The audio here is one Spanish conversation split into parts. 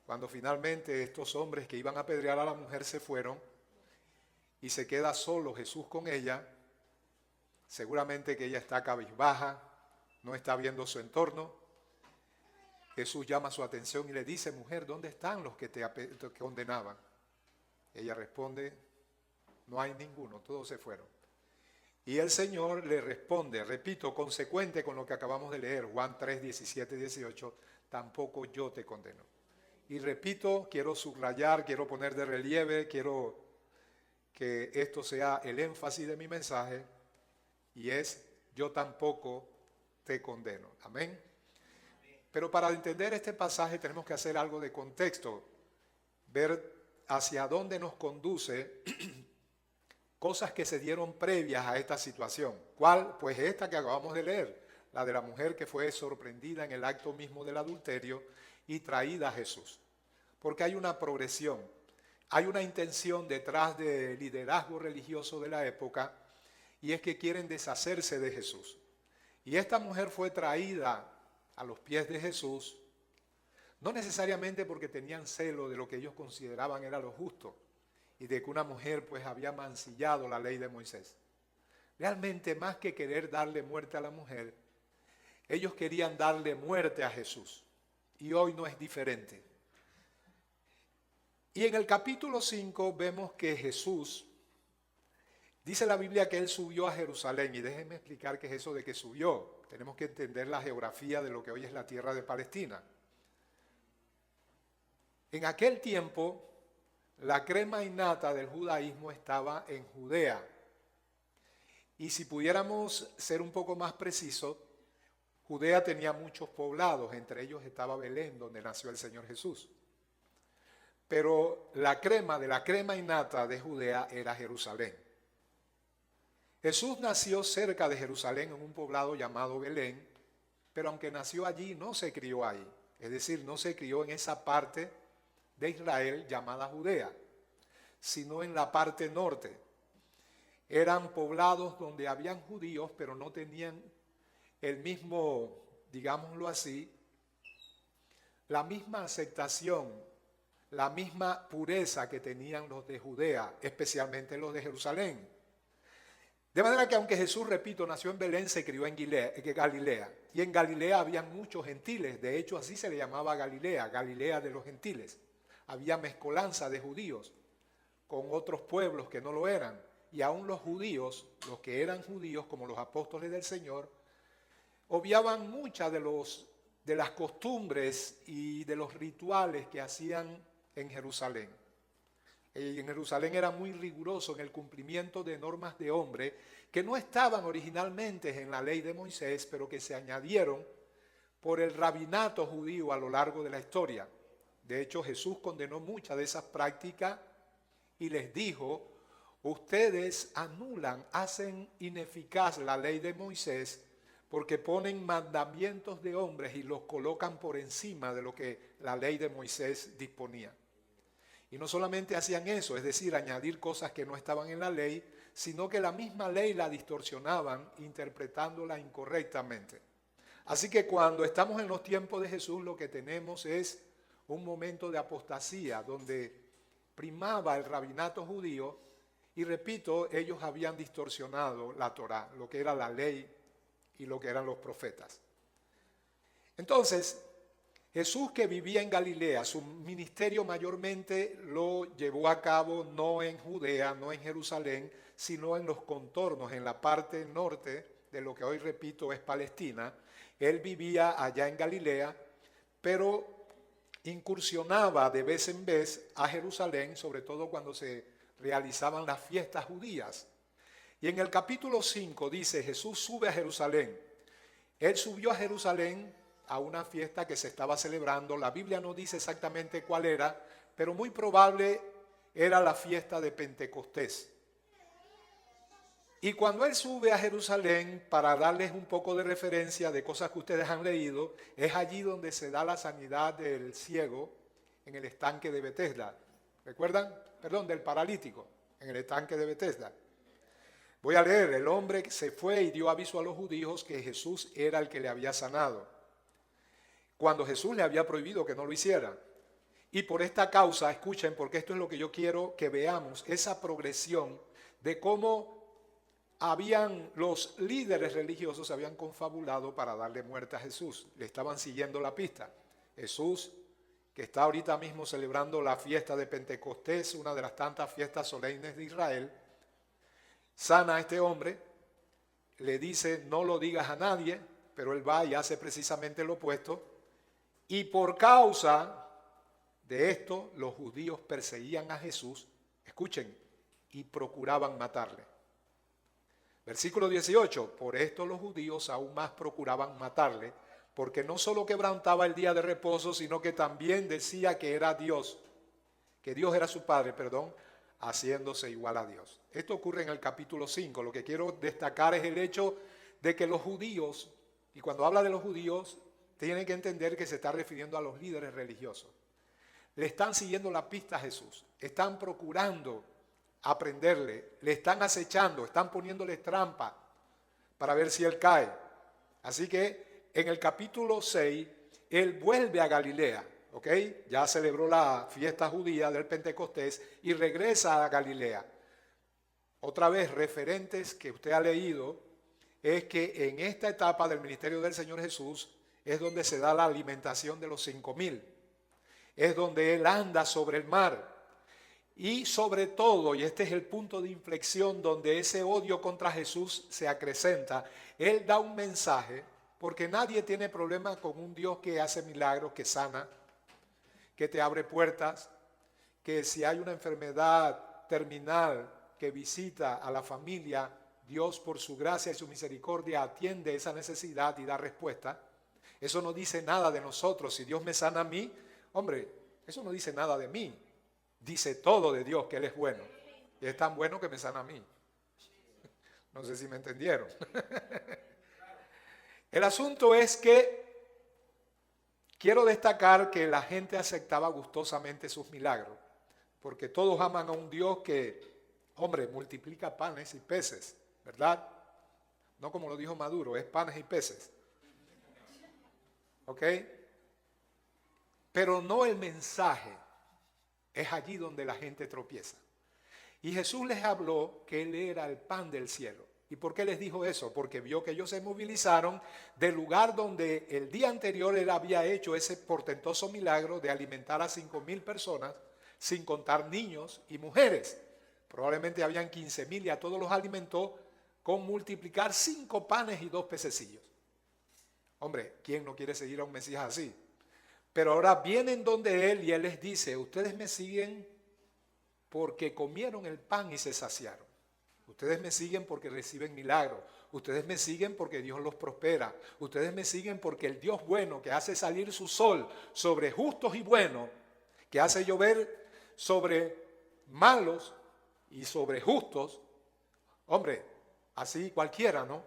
Cuando finalmente estos hombres que iban a apedrear a la mujer se fueron y se queda solo Jesús con ella, seguramente que ella está cabizbaja, no está viendo su entorno. Jesús llama su atención y le dice: mujer, ¿dónde están los que te condenaban? Ella responde: no hay ninguno, todos se fueron. Y el Señor le responde, repito, consecuente con lo que acabamos de leer, Juan 3, 17 y 18, tampoco yo te condeno. Y repito, quiero subrayar, quiero poner de relieve, quiero que esto sea el énfasis de mi mensaje, y es: yo tampoco te condeno. Amén. Pero para entender este pasaje tenemos que hacer algo de contexto, ver hacia dónde nos conduce cosas que se dieron previas a esta situación. ¿Cuál? Pues esta que acabamos de leer, la de la mujer que fue sorprendida en el acto mismo del adulterio y traída a Jesús. Porque hay una progresión, hay una intención detrás del liderazgo religioso de la época, y es que quieren deshacerse de Jesús. Y esta mujer fue traída a los pies de Jesús, no necesariamente porque tenían celo de lo que ellos consideraban era lo justo, y de que una mujer pues había mancillado la ley de Moisés. Realmente, más que querer darle muerte a la mujer, ellos querían darle muerte a Jesús. Y hoy no es diferente. Y en el capítulo 5 vemos que Jesús, dice la Biblia que Él subió a Jerusalén. Y déjenme explicar qué es eso de que subió. Tenemos que entender la geografía de lo que hoy es la tierra de Palestina. En aquel tiempo, la crema innata del judaísmo estaba en Judea. Y si pudiéramos ser un poco más precisos, Judea tenía muchos poblados, entre ellos estaba Belén, donde nació el Señor Jesús. Pero la crema innata de Judea era Jerusalén. Jesús nació cerca de Jerusalén en un poblado llamado Belén, pero aunque nació allí, no se crió ahí. Es decir, no se crió en esa parte de Israel llamada Judea, sino en la parte norte. Eran poblados donde habían judíos, pero no tenían el mismo, digámoslo así, la misma aceptación, la misma pureza que tenían los de Judea, especialmente los de Jerusalén. De manera que aunque Jesús, repito, nació en Belén, se crió en Galilea. Y en Galilea habían muchos gentiles. De hecho, así se le llamaba Galilea, Galilea de los gentiles. Había mezcolanza de judíos con otros pueblos que no lo eran. Y aún los judíos, los que eran judíos, como los apóstoles del Señor, obviaban muchas de las costumbres y de los rituales que hacían en Jerusalén. En Jerusalén era muy riguroso en el cumplimiento de normas de hombre que no estaban originalmente en la ley de Moisés, pero que se añadieron por el rabinato judío a lo largo de la historia. De hecho, Jesús condenó muchas de esas prácticas y les dijo: ustedes anulan, hacen ineficaz la ley de Moisés porque ponen mandamientos de hombres y los colocan por encima de lo que la ley de Moisés disponía. Y no solamente hacían eso, es decir, añadir cosas que no estaban en la ley, sino que la misma ley la distorsionaban, interpretándola incorrectamente. Así que cuando estamos en los tiempos de Jesús, lo que tenemos es un momento de apostasía, donde primaba el rabinato judío, y repito, ellos habían distorsionado la Torá, lo que era la ley y lo que eran los profetas. Entonces, Jesús, que vivía en Galilea, su ministerio mayormente lo llevó a cabo no en Judea, no en Jerusalén, sino en los contornos, en la parte norte de lo que hoy, repito, es Palestina. Él vivía allá en Galilea, pero incursionaba de vez en vez a Jerusalén, sobre todo cuando se realizaban las fiestas judías. Y en el capítulo 5 dice: Jesús sube a Jerusalén. Él subió a Jerusalén a una fiesta que se estaba celebrando. La Biblia no dice exactamente cuál era, pero muy probable era la fiesta de Pentecostés. Y cuando él sube a Jerusalén, para darles un poco de referencia de cosas que ustedes han leído, es allí donde se da la sanidad del ciego en el estanque de Betesda. ¿Recuerdan? Perdón, del paralítico en el estanque de Betesda. Voy a leer: el hombre que se fue y dio aviso a los judíos que Jesús era el que le había sanado, cuando Jesús le había prohibido que no lo hiciera. Y por esta causa, escuchen, porque esto es lo que yo quiero que veamos, esa progresión de cómo los líderes religiosos se habían confabulado para darle muerte a Jesús. Le estaban siguiendo la pista. Jesús, que está ahorita mismo celebrando la fiesta de Pentecostés, una de las tantas fiestas solemnes de Israel, sana a este hombre, le dice no lo digas a nadie, pero él va y hace precisamente lo opuesto. Y por causa de esto, los judíos perseguían a Jesús, escuchen, y procuraban matarle. Versículo 18, por esto los judíos aún más procuraban matarle, porque no solo quebrantaba el día de reposo, sino que también decía que era Dios, que Dios era su Padre, haciéndose igual a Dios. Esto ocurre en el capítulo 5. Lo que quiero destacar es el hecho de que los judíos, y cuando habla de los judíos, tienen que entender que se está refiriendo a los líderes religiosos. Le están siguiendo la pista a Jesús, están procurando aprenderle, le están acechando, están poniéndole trampa para ver si él cae. Así que en el capítulo 6, él vuelve a Galilea, ¿ok? Ya celebró la fiesta judía del Pentecostés y regresa a Galilea. Otra vez, referentes que usted ha leído, es que en esta etapa del ministerio del Señor Jesús es donde se da la alimentación de los 5,000. Es donde él anda sobre el mar. Y sobre todo, y este es el punto de inflexión donde ese odio contra Jesús se acrecenta, él da un mensaje, porque nadie tiene problema con un Dios que hace milagros, que sana, que te abre puertas, que si hay una enfermedad terminal que visita a la familia, Dios por su gracia y su misericordia atiende esa necesidad y da respuesta. Eso no dice nada de nosotros. Si Dios me sana a mí, hombre, eso no dice nada de mí. Dice todo de Dios, que Él es bueno. Y es tan bueno que me sana a mí. No sé si me entendieron. El asunto es que quiero destacar que la gente aceptaba gustosamente sus milagros. Porque todos aman a un Dios que, hombre, multiplica panes y peces, ¿verdad? No como lo dijo Maduro, es panes y peces. ¿Ok? Pero no el mensaje. Es allí donde la gente tropieza. Y Jesús les habló que Él era el pan del cielo. ¿Y por qué les dijo eso? Porque vio que ellos se movilizaron del lugar donde el día anterior Él había hecho ese portentoso milagro de alimentar a 5,000 personas, sin contar niños y mujeres. Probablemente habían 15,000 y a todos los alimentó con multiplicar 5 panes y 2 pececillos. Hombre, ¿quién no quiere seguir a un Mesías así? Pero ahora vienen donde Él y Él les dice, ustedes me siguen porque comieron el pan y se saciaron. Ustedes me siguen porque reciben milagros. Ustedes me siguen porque Dios los prospera. Ustedes me siguen porque el Dios bueno que hace salir su sol sobre justos y buenos, que hace llover sobre malos y sobre justos, hombre, así cualquiera, ¿no?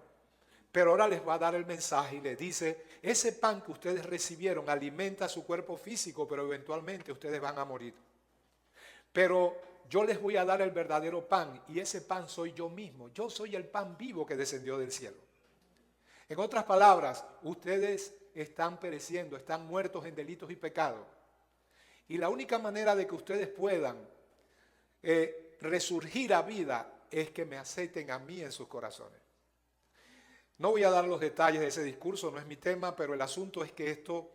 Pero ahora les va a dar el mensaje y les dice, ese pan que ustedes recibieron alimenta su cuerpo físico, pero eventualmente ustedes van a morir. Pero yo les voy a dar el verdadero pan y ese pan soy yo mismo. Yo soy el pan vivo que descendió del cielo. En otras palabras, ustedes están pereciendo, están muertos en delitos y pecados. Y la única manera de que ustedes puedan resurgir a vida es que me acepten a mí en sus corazones. No voy a dar los detalles de ese discurso, no es mi tema, pero el asunto es que esto,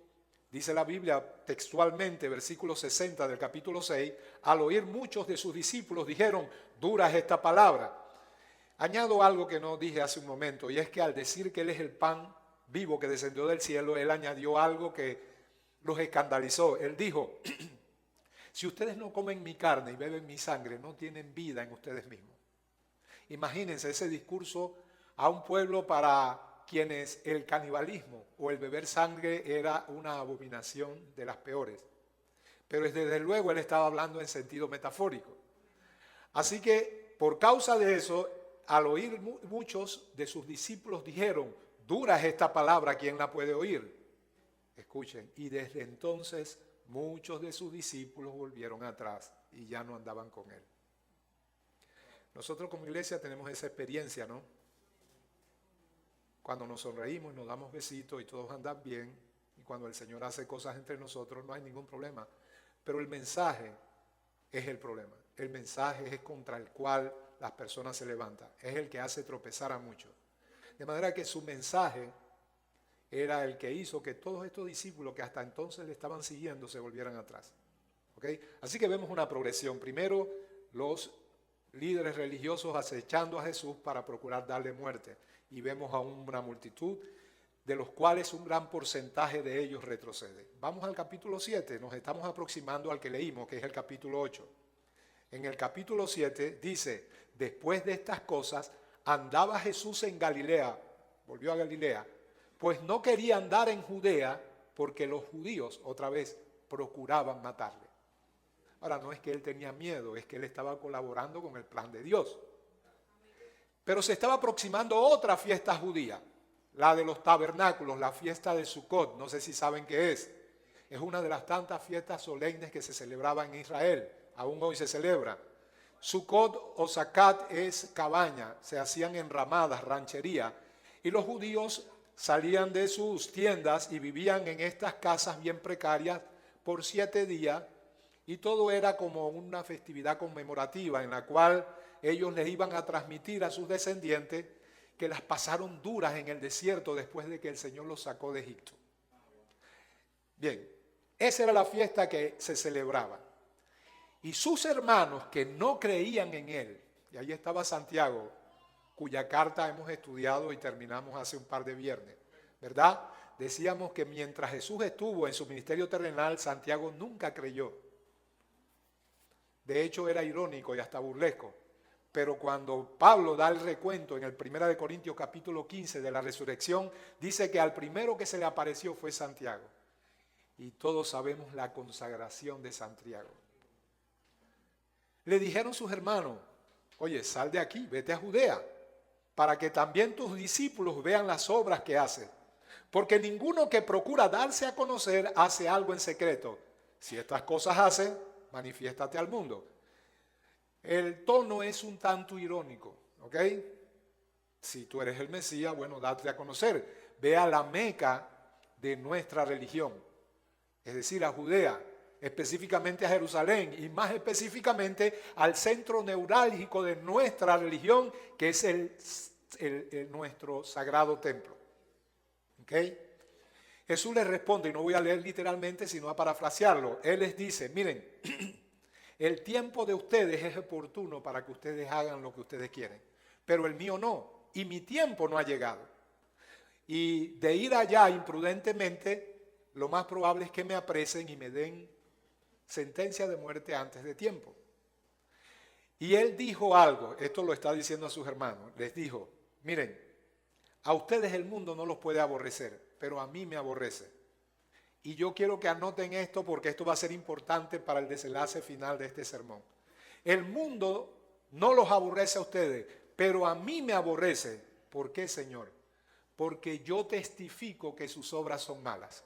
dice la Biblia textualmente, versículo 60 del capítulo 6, al oír muchos de sus discípulos dijeron, dura es esta palabra. Añado algo que no dije hace un momento, y es que al decir que Él es el pan vivo que descendió del cielo, Él añadió algo que los escandalizó. Él dijo, si ustedes no comen mi carne y beben mi sangre, no tienen vida en ustedes mismos. Imagínense ese discurso a un pueblo para quienes el canibalismo o el beber sangre era una abominación de las peores. Pero desde luego Él estaba hablando en sentido metafórico. Así que por causa de eso, al oír muchos de sus discípulos dijeron, dura es esta palabra, ¿quién la puede oír? Escuchen, y desde entonces muchos de sus discípulos volvieron atrás y ya no andaban con Él. Nosotros como iglesia tenemos esa experiencia, ¿no? Cuando nos sonreímos, nos damos besitos y todos andan bien, y cuando el Señor hace cosas entre nosotros no hay ningún problema. pero el mensaje es el problema. El mensaje es contra el cual las personas se levantan. Es el que hace tropezar a muchos. De manera que su mensaje era el que hizo que todos estos discípulos que hasta entonces le estaban siguiendo se volvieran atrás. ¿Okay? Así que vemos una progresión. Primero, los líderes religiosos acechando a Jesús para procurar darle muerte. Y vemos a una multitud de los cuales un gran porcentaje de ellos retrocede. Vamos al capítulo 7, nos estamos aproximando al que leímos, que es el capítulo 8. En el capítulo 7 dice, después de estas cosas, andaba Jesús en Galilea, volvió a Galilea, pues no quería andar en Judea porque los judíos, otra vez, procuraban matarle. Ahora, no es que él tenía miedo, es que él estaba colaborando con el plan de Dios. Pero se estaba aproximando otra fiesta judía, la de los tabernáculos, la fiesta de Sukkot, no sé si saben qué es. Es una de las tantas fiestas solemnes que se celebraban en Israel, aún hoy se celebra. Sukkot o Zakat es cabaña, se hacían enramadas, ranchería, y los judíos salían de sus tiendas y vivían en estas casas bien precarias por 7 días, y todo era como una festividad conmemorativa en la cual ellos les iban a transmitir a sus descendientes que las pasaron duras en el desierto después de que el Señor los sacó de Egipto. Bien, esa era la fiesta que se celebraba. Y sus hermanos que no creían en él, y ahí estaba Santiago, cuya carta hemos estudiado y terminamos hace un par de viernes, ¿verdad? Decíamos que mientras Jesús estuvo en su ministerio terrenal, Santiago nunca creyó. De hecho, era irónico y hasta burlesco. Pero cuando Pablo da el recuento en el 1 Corintios capítulo 15 de la resurrección, dice que al primero que se le apareció fue Santiago. Y todos sabemos la consagración de Santiago. Le dijeron sus hermanos, oye, sal de aquí, vete a Judea, para que también tus discípulos vean las obras que haces. Porque ninguno que procura darse a conocer hace algo en secreto. Si estas cosas hace, manifiéstate al mundo. El tono es un tanto irónico, ¿ok? Si tú eres el Mesías, bueno, date a conocer. Ve a la Meca de nuestra religión, es decir, a Judea, específicamente a Jerusalén y más específicamente al centro neurálgico de nuestra religión, que es nuestro sagrado templo. ¿Ok? Jesús les responde, y no voy a leer literalmente, sino a parafrasearlo. Él les dice, miren, el tiempo de ustedes es oportuno para que ustedes hagan lo que ustedes quieren, pero el mío no, y mi tiempo no ha llegado. Y de ir allá imprudentemente, lo más probable es que me apresen y me den sentencia de muerte antes de tiempo. Y él dijo algo, esto lo está diciendo a sus hermanos, les dijo, miren, a ustedes el mundo no los puede aborrecer, pero a mí me aborrece. Y yo quiero que anoten esto porque esto va a ser importante para el desenlace final de este sermón. El mundo no los aborrece a ustedes, pero a mí me aborrece. ¿Por qué, Señor? Porque yo testifico que sus obras son malas.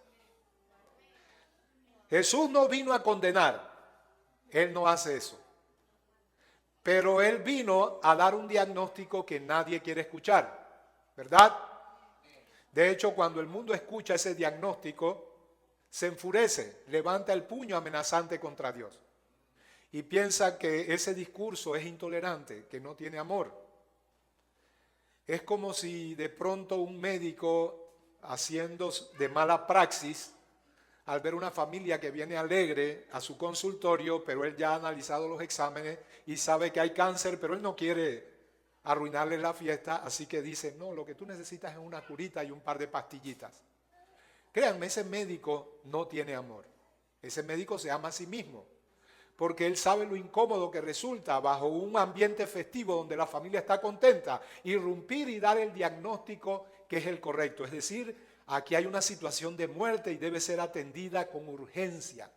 Jesús no vino a condenar, Él no hace eso. Pero Él vino a dar un diagnóstico que nadie quiere escuchar, ¿verdad? De hecho, cuando el mundo escucha ese diagnóstico, se enfurece, levanta el puño amenazante contra Dios y piensa que ese discurso es intolerante, que no tiene amor. Es como si de pronto un médico haciendo de mala praxis, al ver una familia que viene alegre a su consultorio, pero él ya ha analizado los exámenes y sabe que hay cáncer, pero él no quiere arruinarle la fiesta, así que dice, no, lo que tú necesitas es una curita y un par de pastillitas. Créanme, ese médico no tiene amor. Ese médico se ama a sí mismo, porque él sabe lo incómodo que resulta bajo un ambiente festivo donde la familia está contenta, irrumpir y dar el diagnóstico que es el correcto. Es decir, aquí hay una situación de muerte y debe ser atendida con urgencia.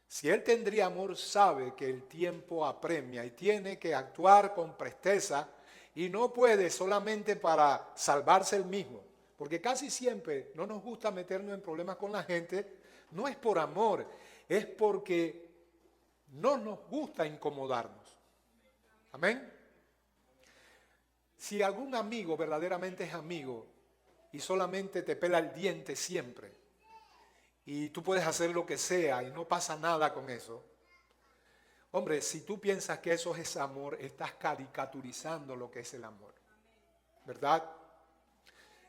Si él tendría amor, sabe que el tiempo apremia y tiene que actuar con presteza y no puede solamente para salvarse él mismo. Porque casi siempre no nos gusta meternos en problemas con la gente, no es por amor, es porque no nos gusta incomodarnos. Amén. Si algún amigo verdaderamente es amigo y solamente te pela el diente siempre y tú puedes hacer lo que sea y no pasa nada con eso. Hombre, si tú piensas que eso es amor, estás caricaturizando lo que es el amor, ¿verdad?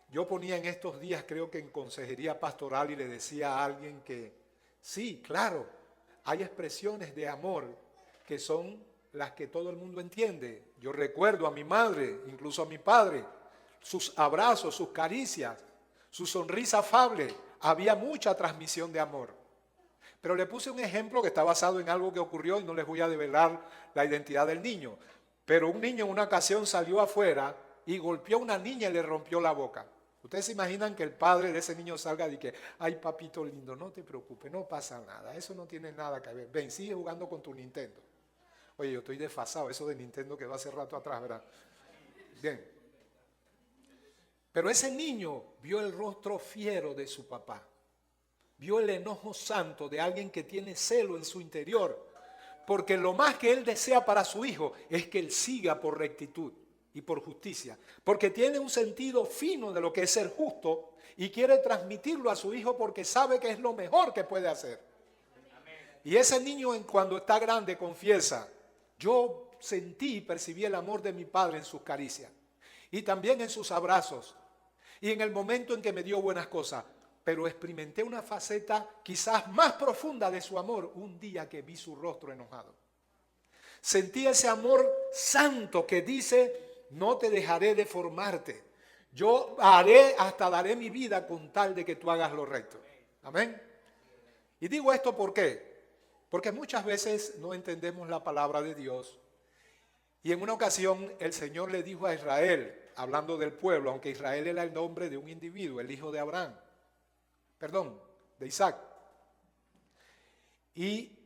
Yo ponía en estos días, creo que en consejería pastoral, y le decía a alguien que sí, claro, hay expresiones de amor que son las que todo el mundo entiende. Yo recuerdo a mi madre, incluso a mi padre, sus abrazos, sus caricias, su sonrisa afable. Había mucha transmisión de amor. Pero le puse un ejemplo que está basado en algo que ocurrió y no les voy a develar la identidad del niño. Pero un niño en una ocasión salió afuera y golpeó a una niña y le rompió la boca. Ustedes se imaginan que el padre de ese niño salga y que, ay papito lindo, no te preocupes, no pasa nada, eso no tiene nada que ver. Ven, sigue jugando con tu Nintendo. Oye, yo estoy desfasado, eso de Nintendo quedó hace rato atrás, ¿verdad? Bien. Pero ese niño vio el rostro fiero de su papá. Vio el enojo santo de alguien que tiene celo en su interior. Porque lo más que él desea para su hijo es que él siga por rectitud y por justicia. Porque tiene un sentido fino de lo que es ser justo y quiere transmitirlo a su hijo porque sabe que es lo mejor que puede hacer. Y ese niño cuando está grande confiesa, yo sentí y percibí el amor de mi padre en sus caricias y también en sus abrazos y en el momento en que me dio buenas cosas. Pero experimenté una faceta quizás más profunda de su amor un día que vi su rostro enojado. Sentí ese amor santo que dice, no te dejaré deformarte. Yo haré, hasta daré mi vida con tal de que tú hagas lo recto. Amén. Y digo esto ¿por qué? Porque muchas veces no entendemos la palabra de Dios. Y en una ocasión el Señor le dijo a Israel, hablando del pueblo, aunque Israel era el nombre de un individuo, el hijo de Abraham, de Isaac. Y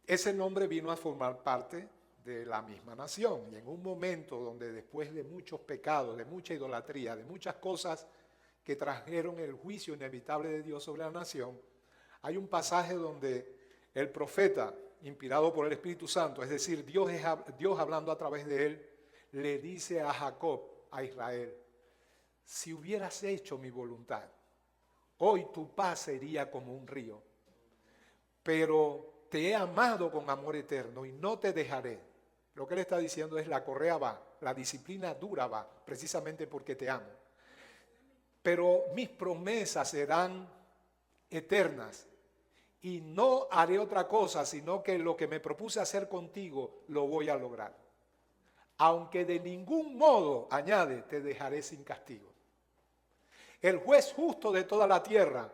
ese nombre vino a formar parte de la misma nación. Y en un momento donde después de muchos pecados, de mucha idolatría, de muchas cosas que trajeron el juicio inevitable de Dios sobre la nación, hay un pasaje donde el profeta, inspirado por el Espíritu Santo, es decir, Dios hablando a través de él, le dice a Jacob, a Israel, si hubieras hecho mi voluntad, hoy tu paz sería como un río, pero te he amado con amor eterno y no te dejaré. Lo que él está diciendo es la correa va, la disciplina dura va, precisamente porque te amo. Pero mis promesas serán eternas y no haré otra cosa, sino que lo que me propuse hacer contigo lo voy a lograr. Aunque de ningún modo, añade, te dejaré sin castigo. El juez justo de toda la tierra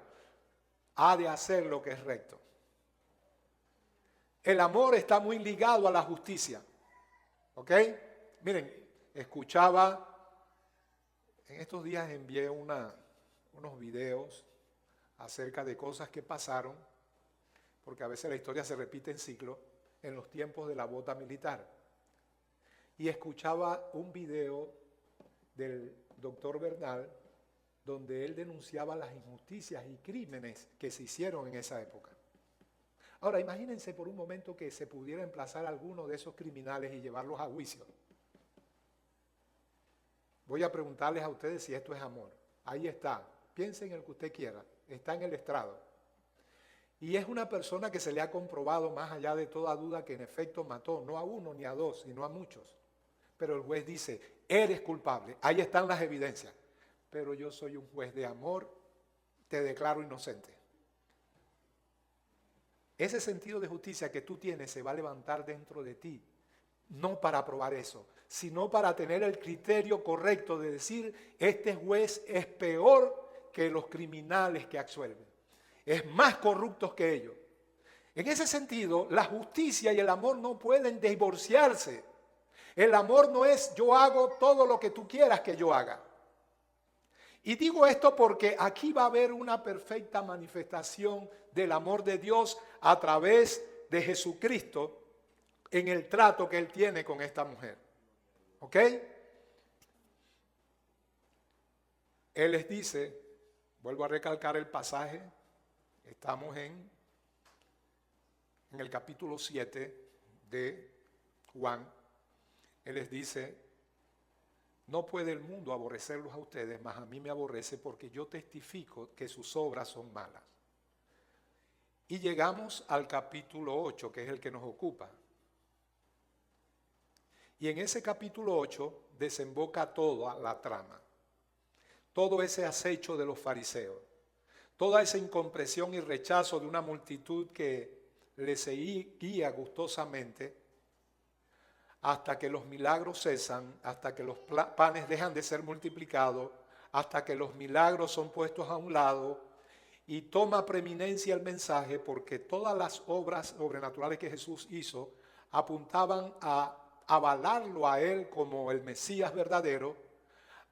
ha de hacer lo que es recto. El amor está muy ligado a la justicia. ¿Ok? Miren, escuchaba, en estos días envié unos videos acerca de cosas que pasaron, porque a veces la historia se repite en ciclo, en los tiempos de la bota militar. Y escuchaba un video del doctor Bernal, donde él denunciaba las injusticias y crímenes que se hicieron en esa época. Ahora, imagínense por un momento que se pudiera emplazar a alguno de esos criminales y llevarlos a juicio. Voy a preguntarles a ustedes si esto es amor. Ahí está. Piensen en el que usted quiera. Está en el estrado. Y es una persona que se le ha comprobado más allá de toda duda que en efecto mató, no a uno ni a dos, sino a muchos. Pero el juez dice, eres culpable. Ahí están las evidencias. Pero yo soy un juez de amor, te declaro inocente. Ese sentido de justicia que tú tienes se va a levantar dentro de ti, no para probar eso, sino para tener el criterio correcto de decir, este juez es peor que los criminales que absuelven, es más corrupto que ellos. En ese sentido, la justicia y el amor no pueden divorciarse. El amor no es yo hago todo lo que tú quieras que yo haga. Y digo esto porque aquí va a haber una perfecta manifestación del amor de Dios a través de Jesucristo en el trato que Él tiene con esta mujer. ¿Ok? Él les dice, vuelvo a recalcar el pasaje, estamos en el capítulo 7 de Juan. Él les dice, no puede el mundo aborrecerlos a ustedes, mas a mí me aborrece porque yo testifico que sus obras son malas. Y llegamos al capítulo 8, que es el que nos ocupa. Y en ese capítulo 8 desemboca toda la trama, todo ese acecho de los fariseos, toda esa incomprensión y rechazo de una multitud que le seguía gustosamente hasta que los milagros cesan, hasta que los panes dejan de ser multiplicados, hasta que los milagros son puestos a un lado y toma preeminencia el mensaje, porque todas las obras sobrenaturales que Jesús hizo apuntaban a avalarlo a él como el Mesías verdadero,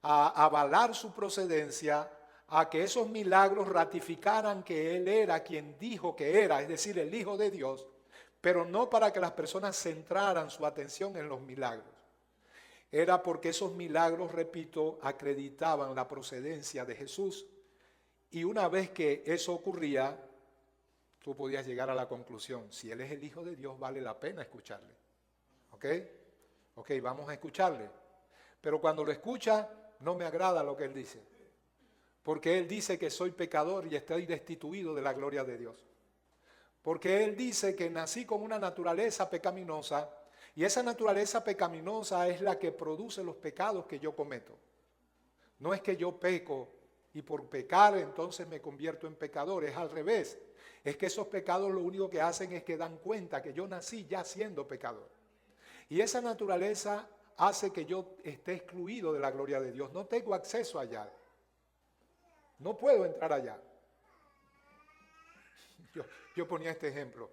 a avalar su procedencia, a que esos milagros ratificaran que él era quien dijo que era, es decir, el Hijo de Dios, pero no para que las personas centraran su atención en los milagros. Era porque esos milagros, repito, acreditaban la procedencia de Jesús. Y una vez que eso ocurría, tú podías llegar a la conclusión, si Él es el Hijo de Dios, vale la pena escucharle. ¿Ok? Ok, vamos a escucharle. Pero cuando lo escucha, no me agrada lo que Él dice. Porque Él dice que soy pecador y estoy destituido de la gloria de Dios. Porque Él dice que nací con una naturaleza pecaminosa y esa naturaleza pecaminosa es la que produce los pecados que yo cometo. No es que yo peco y por pecar entonces me convierto en pecador, es al revés. Es que esos pecados lo único que hacen es que dan cuenta que yo nací ya siendo pecador. Y esa naturaleza hace que yo esté excluido de la gloria de Dios. No tengo acceso allá. No puedo entrar allá. Yo ponía este ejemplo.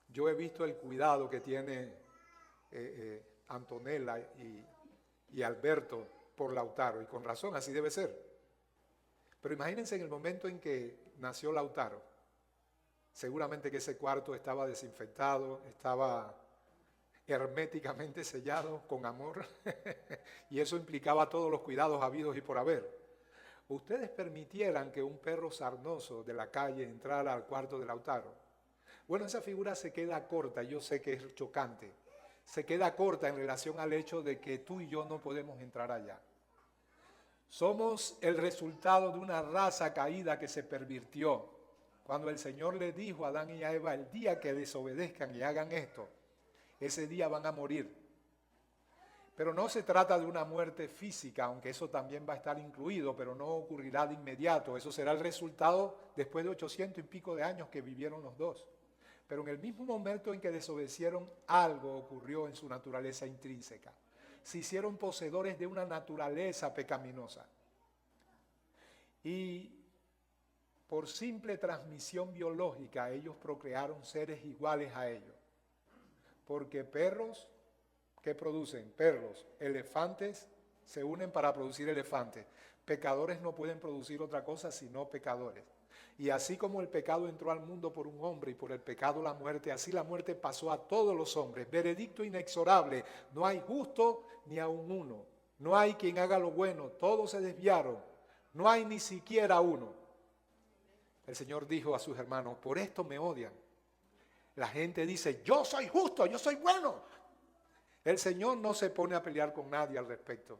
Yo he visto el cuidado que tiene Antonella y Alberto por Lautaro, y con razón, así debe ser. Pero imagínense en el momento en que nació Lautaro, seguramente que ese cuarto estaba desinfectado, estaba herméticamente sellado con amor, y eso implicaba todos los cuidados habidos y por haber. ¿Ustedes permitieran que un perro sarnoso de la calle entrara al cuarto de Lautaro? Bueno, esa figura se queda corta, yo sé que es chocante, se queda corta en relación al hecho de que tú y yo no podemos entrar allá. Somos el resultado de una raza caída que se pervirtió. Cuando el Señor le dijo a Adán y a Eva, el día que desobedezcan y hagan esto, ese día van a morir. Pero no se trata de una muerte física, aunque eso también va a estar incluido, pero no ocurrirá de inmediato. Eso será el resultado después de 800 y pico de años que vivieron los dos. Pero en el mismo momento en que desobedecieron, algo ocurrió en su naturaleza intrínseca. Se hicieron poseedores de una naturaleza pecaminosa. Y por simple transmisión biológica, ellos procrearon seres iguales a ellos. Porque perros, ¿qué producen? Perros, elefantes se unen para producir elefantes. Pecadores no pueden producir otra cosa sino pecadores. Y así como el pecado entró al mundo por un hombre y por el pecado la muerte, así la muerte pasó a todos los hombres. Veredicto inexorable, no hay justo ni aun uno. No hay quien haga lo bueno, todos se desviaron. No hay ni siquiera uno. El Señor dijo a sus hermanos, por esto me odian. La gente dice, yo soy justo, yo soy bueno. El Señor no se pone a pelear con nadie al respecto.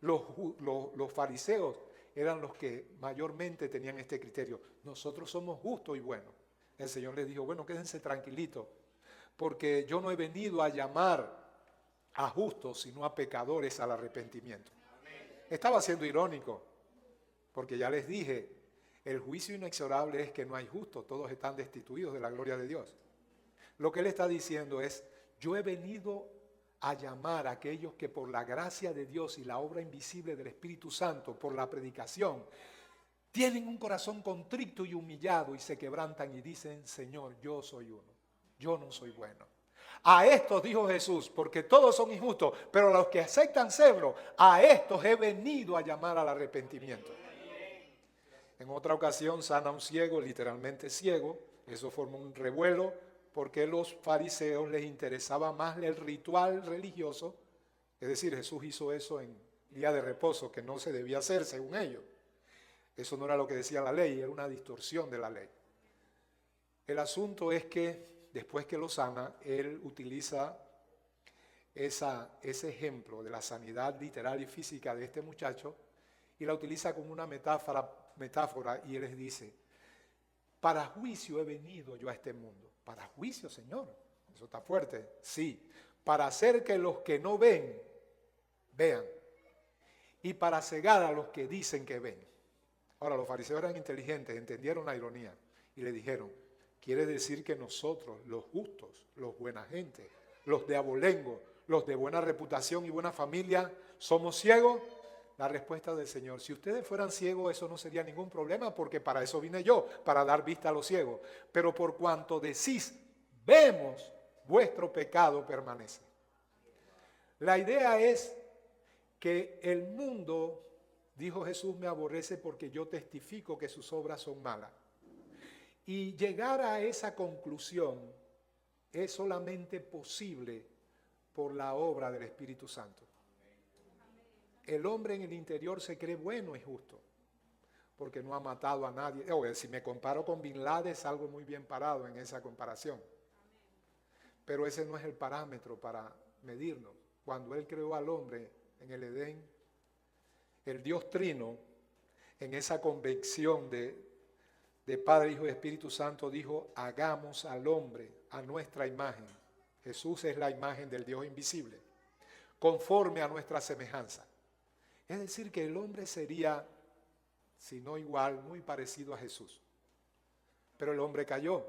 Los fariseos eran los que mayormente tenían este criterio. Nosotros somos justos y buenos. El Señor les dijo, bueno, quédense tranquilitos, porque yo no he venido a llamar a justos, sino a pecadores al arrepentimiento. Estaba siendo irónico, porque ya les dije, el juicio inexorable es que no hay justos, todos están destituidos de la gloria de Dios. Lo que él está diciendo es, yo he venido a llamar a aquellos que por la gracia de Dios y la obra invisible del Espíritu Santo, por la predicación, tienen un corazón contrito y humillado y se quebrantan y dicen, Señor, yo soy uno, yo no soy bueno. A estos dijo Jesús, porque todos son injustos, pero a los que aceptan serlo, a estos he venido a llamar al arrepentimiento. En otra ocasión sana a un ciego, literalmente ciego, eso forma un revuelo, porque a los fariseos les interesaba más el ritual religioso, es decir, Jesús hizo eso en día de reposo, que no se debía hacer según ellos. Eso no era lo que decía la ley, era una distorsión de la ley. El asunto es que después que lo sana, él utiliza ese ejemplo de la sanidad literal y física de este muchacho y la utiliza como una metáfora y él les dice, para juicio he venido yo a este mundo. Para juicio, Señor. Eso está fuerte. Sí. Para hacer que los que no ven, vean. Y para cegar a los que dicen que ven. Ahora, los fariseos eran inteligentes, entendieron la ironía y le dijeron, ¿quiere decir que nosotros, los justos, los buena gente, los de abolengo, los de buena reputación y buena familia, somos ciegos? La respuesta del Señor, si ustedes fueran ciegos, eso no sería ningún problema, porque para eso vine yo, para dar vista a los ciegos. Pero por cuanto decís, vemos, vuestro pecado permanece. La idea es que el mundo, dijo Jesús, me aborrece porque yo testifico que sus obras son malas. Y llegar a esa conclusión es solamente posible por la obra del Espíritu Santo. El hombre en el interior se cree bueno y justo, porque no ha matado a nadie. Si me comparo con Bin Laden, salgo muy bien parado en esa comparación. Pero ese no es el parámetro para medirnos. Cuando Él creó al hombre en el Edén, el Dios Trino, en esa convicción de Padre, Hijo y Espíritu Santo, dijo, hagamos al hombre a nuestra imagen. Jesús es la imagen del Dios invisible, conforme a nuestra semejanza. Es decir, que el hombre sería, si no igual, muy parecido a Jesús. Pero el hombre cayó.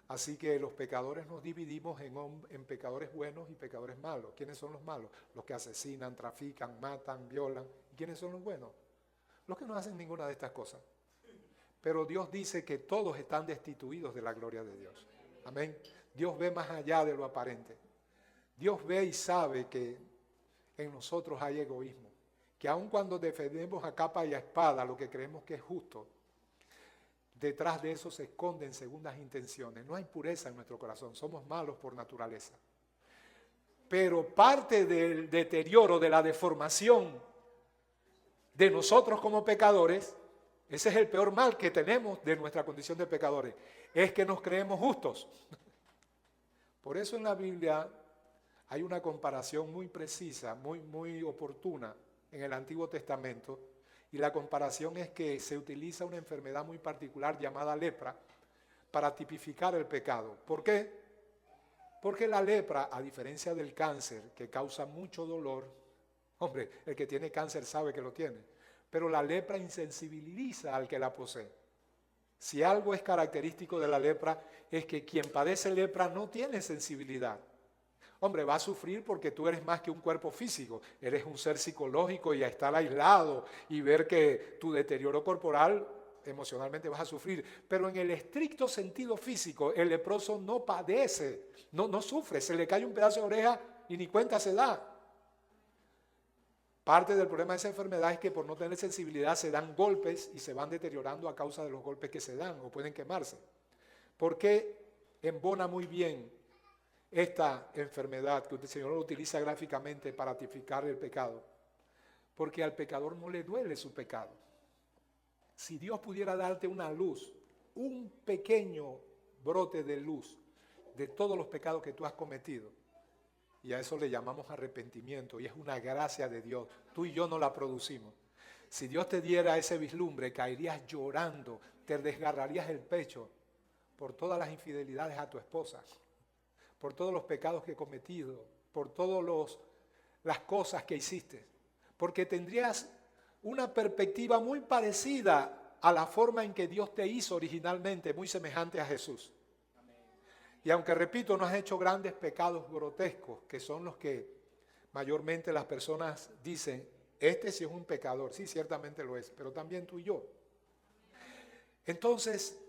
Así que los pecadores nos dividimos en pecadores buenos y pecadores malos. ¿Quiénes son los malos? Los que asesinan, trafican, matan, violan. ¿Y quiénes son los buenos? Los que no hacen ninguna de estas cosas. Pero Dios dice que todos están destituidos de la gloria de Dios. Amén. Dios ve más allá de lo aparente. Dios ve y sabe que en nosotros hay egoísmo. Que aun cuando defendemos a capa y a espada lo que creemos que es justo, detrás de eso se esconden segundas intenciones. No hay pureza en nuestro corazón, somos malos por naturaleza. Pero parte del deterioro, de la deformación de nosotros como pecadores, ese es el peor mal que tenemos de nuestra condición de pecadores, es que nos creemos justos. Por eso en la Biblia hay una comparación muy precisa, muy oportuna en el Antiguo Testamento, y la comparación es que se utiliza una enfermedad muy particular llamada lepra para tipificar el pecado. ¿Por qué? Porque la lepra, a diferencia del cáncer, que causa mucho dolor, hombre, el que tiene cáncer sabe que lo tiene, pero la lepra insensibiliza al que la posee. Si algo es característico de la lepra, es que quien padece lepra no tiene sensibilidad. Hombre, va a sufrir porque tú eres más que un cuerpo físico, eres un ser psicológico y a estar aislado y ver que tu deterioro corporal emocionalmente vas a sufrir. Pero en el estricto sentido físico, el leproso no padece, no sufre, se le cae un pedazo de oreja y ni cuenta se da. Parte del problema de esa enfermedad es que por no tener sensibilidad se dan golpes y se van deteriorando a causa de los golpes que se dan o pueden quemarse. ¿Por qué embona muy bien esta enfermedad que el Señor lo utiliza gráficamente para tipificar el pecado? Porque al pecador no le duele su pecado. Si Dios pudiera darte una luz, un pequeño brote de luz de todos los pecados que tú has cometido, y a eso le llamamos arrepentimiento, y es una gracia de Dios, tú y yo no la producimos. Si Dios te diera ese vislumbre, caerías llorando, te desgarrarías el pecho por todas las infidelidades a tu esposa, por todos los pecados que he cometido, por todas las cosas que hiciste, porque tendrías una perspectiva muy parecida a la forma en que Dios te hizo originalmente, muy semejante a Jesús. Y aunque, repito, no has hecho grandes pecados grotescos, que son los que mayormente las personas dicen, este sí es un pecador, sí, ciertamente lo es, pero también tú y yo. Entonces,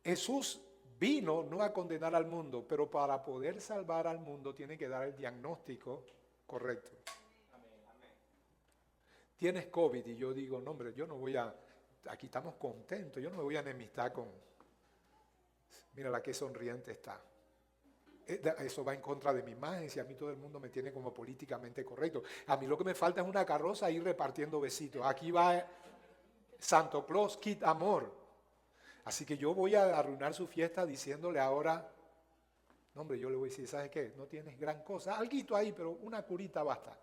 Jesús vino no a condenar al mundo, pero para poder salvar al mundo tiene que dar el diagnóstico correcto. Tienes COVID y yo digo, no hombre, yo no voy a, aquí estamos contentos, yo no me voy a enemistar con, mira la que sonriente está. Eso va en contra de mi imagen, si a mí todo el mundo me tiene como políticamente correcto. A mí lo que me falta es una carroza ir repartiendo besitos. Aquí va Santo Claus, Kid Amor. Así que yo voy a arruinar su fiesta diciéndole ahora, no hombre, yo le voy a decir, ¿sabes qué? No tienes gran cosa, alguito ahí, pero una curita basta.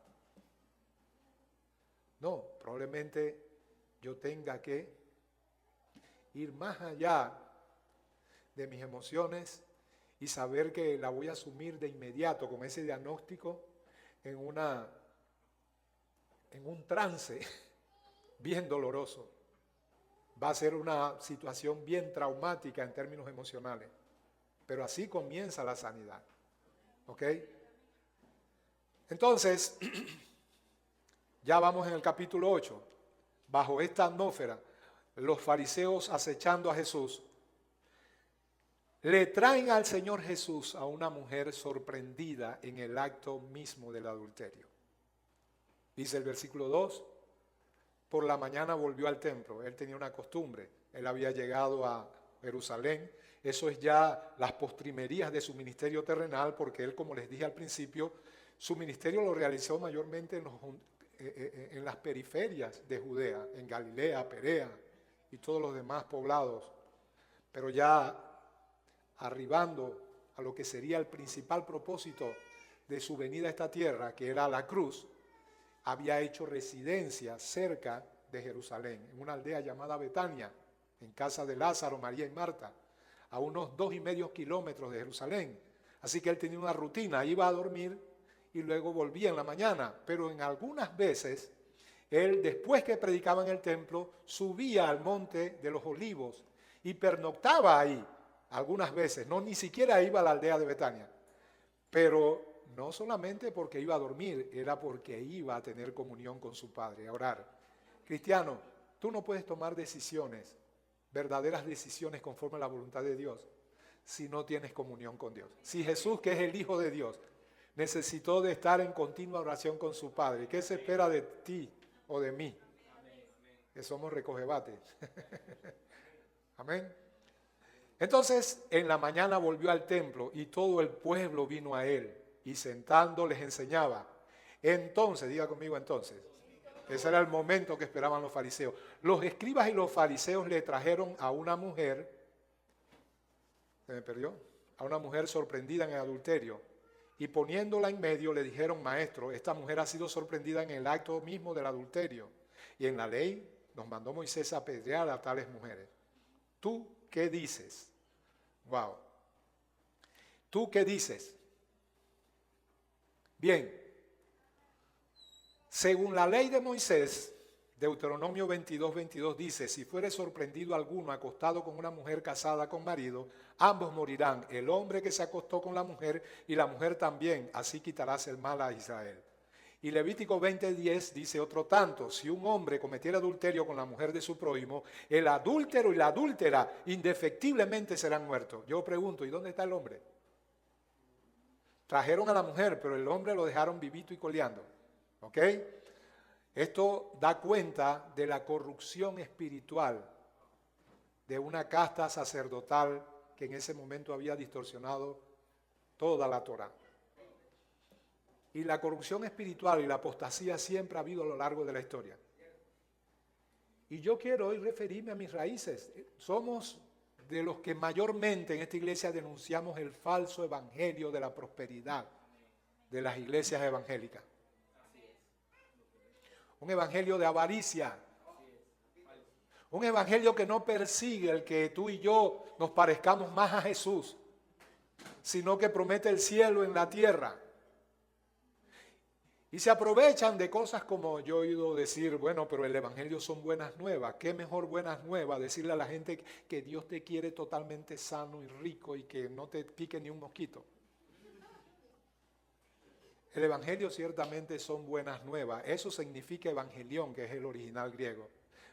No, probablemente yo tenga que ir más allá de mis emociones y saber que la voy a asumir de inmediato con ese diagnóstico en un trance bien doloroso. Va a ser una situación bien traumática en términos emocionales. Pero así comienza la sanidad. ¿Ok? Entonces, ya vamos en el capítulo 8. Bajo esta atmósfera, los fariseos acechando a Jesús, le traen al Señor Jesús a una mujer sorprendida en el acto mismo del adulterio. Dice el versículo 2, por la mañana volvió al templo. Él tenía una costumbre, él había llegado a Jerusalén. Eso es ya las postrimerías de su ministerio terrenal, porque él, como les dije al principio, su ministerio lo realizó mayormente en las periferias de Judea, en Galilea, Perea y todos los demás poblados. Pero ya arribando a lo que sería el principal propósito de su venida a esta tierra, que era la cruz, había hecho residencia cerca de Jerusalén, en una aldea llamada Betania, en casa de Lázaro, María y Marta, a unos 2,5 kilómetros de Jerusalén. Así que él tenía una rutina, iba a dormir y luego volvía en la mañana, pero en algunas veces él, después que predicaba en el templo, subía al monte de los Olivos y pernoctaba ahí algunas veces, no ni siquiera iba a la aldea de Betania, pero no solamente porque iba a dormir, era porque iba a tener comunión con su Padre, a orar. Cristiano, tú no puedes tomar decisiones, verdaderas decisiones conforme a la voluntad de Dios, si no tienes comunión con Dios. Si Jesús, que es el Hijo de Dios, necesitó de estar en continua oración con su Padre, ¿qué se espera de ti o de mí? Que somos recogebates. Amén. Entonces, en la mañana volvió al templo y todo el pueblo vino a él y sentando les enseñaba. Entonces, diga conmigo entonces, ese era el momento que esperaban los fariseos. Los escribas y los fariseos le trajeron a una mujer, ¿se me perdió? A una mujer sorprendida en el adulterio y poniéndola en medio le dijeron, maestro, esta mujer ha sido sorprendida en el acto mismo del adulterio y en la ley nos mandó Moisés a apedrear a tales mujeres. ¿Tú qué dices? Wow. ¿Tú qué dices? Bien, según la ley de Moisés, Deuteronomio 22:22 dice, si fuere sorprendido alguno acostado con una mujer casada con marido, ambos morirán, el hombre que se acostó con la mujer y la mujer también, así quitarás el mal a Israel. Y Levítico 20:10 dice otro tanto, si un hombre cometiera adulterio con la mujer de su prójimo, el adúltero y la adúltera indefectiblemente serán muertos. Yo pregunto, ¿y dónde está el hombre? Trajeron a la mujer, pero el hombre lo dejaron vivito y coleando. ¿Ok? Esto da cuenta de la corrupción espiritual de una casta sacerdotal que en ese momento había distorsionado toda la Torá. Y la corrupción espiritual y la apostasía siempre ha habido a lo largo de la historia. Y yo quiero hoy referirme a mis raíces. Somos de los que mayormente en esta iglesia denunciamos el falso evangelio de la prosperidad de las iglesias evangélicas. Un evangelio de avaricia. Un evangelio que no persigue el que tú y yo nos parezcamos más a Jesús, sino que promete el cielo en la tierra. Y se aprovechan de cosas como yo he oído decir, bueno, pero el evangelio son buenas nuevas. ¿Qué mejor buenas nuevas? Decirle a la gente que Dios te quiere totalmente sano y rico y que no te pique ni un mosquito. El evangelio ciertamente son buenas nuevas. Eso significa evangelión, que es el original griego.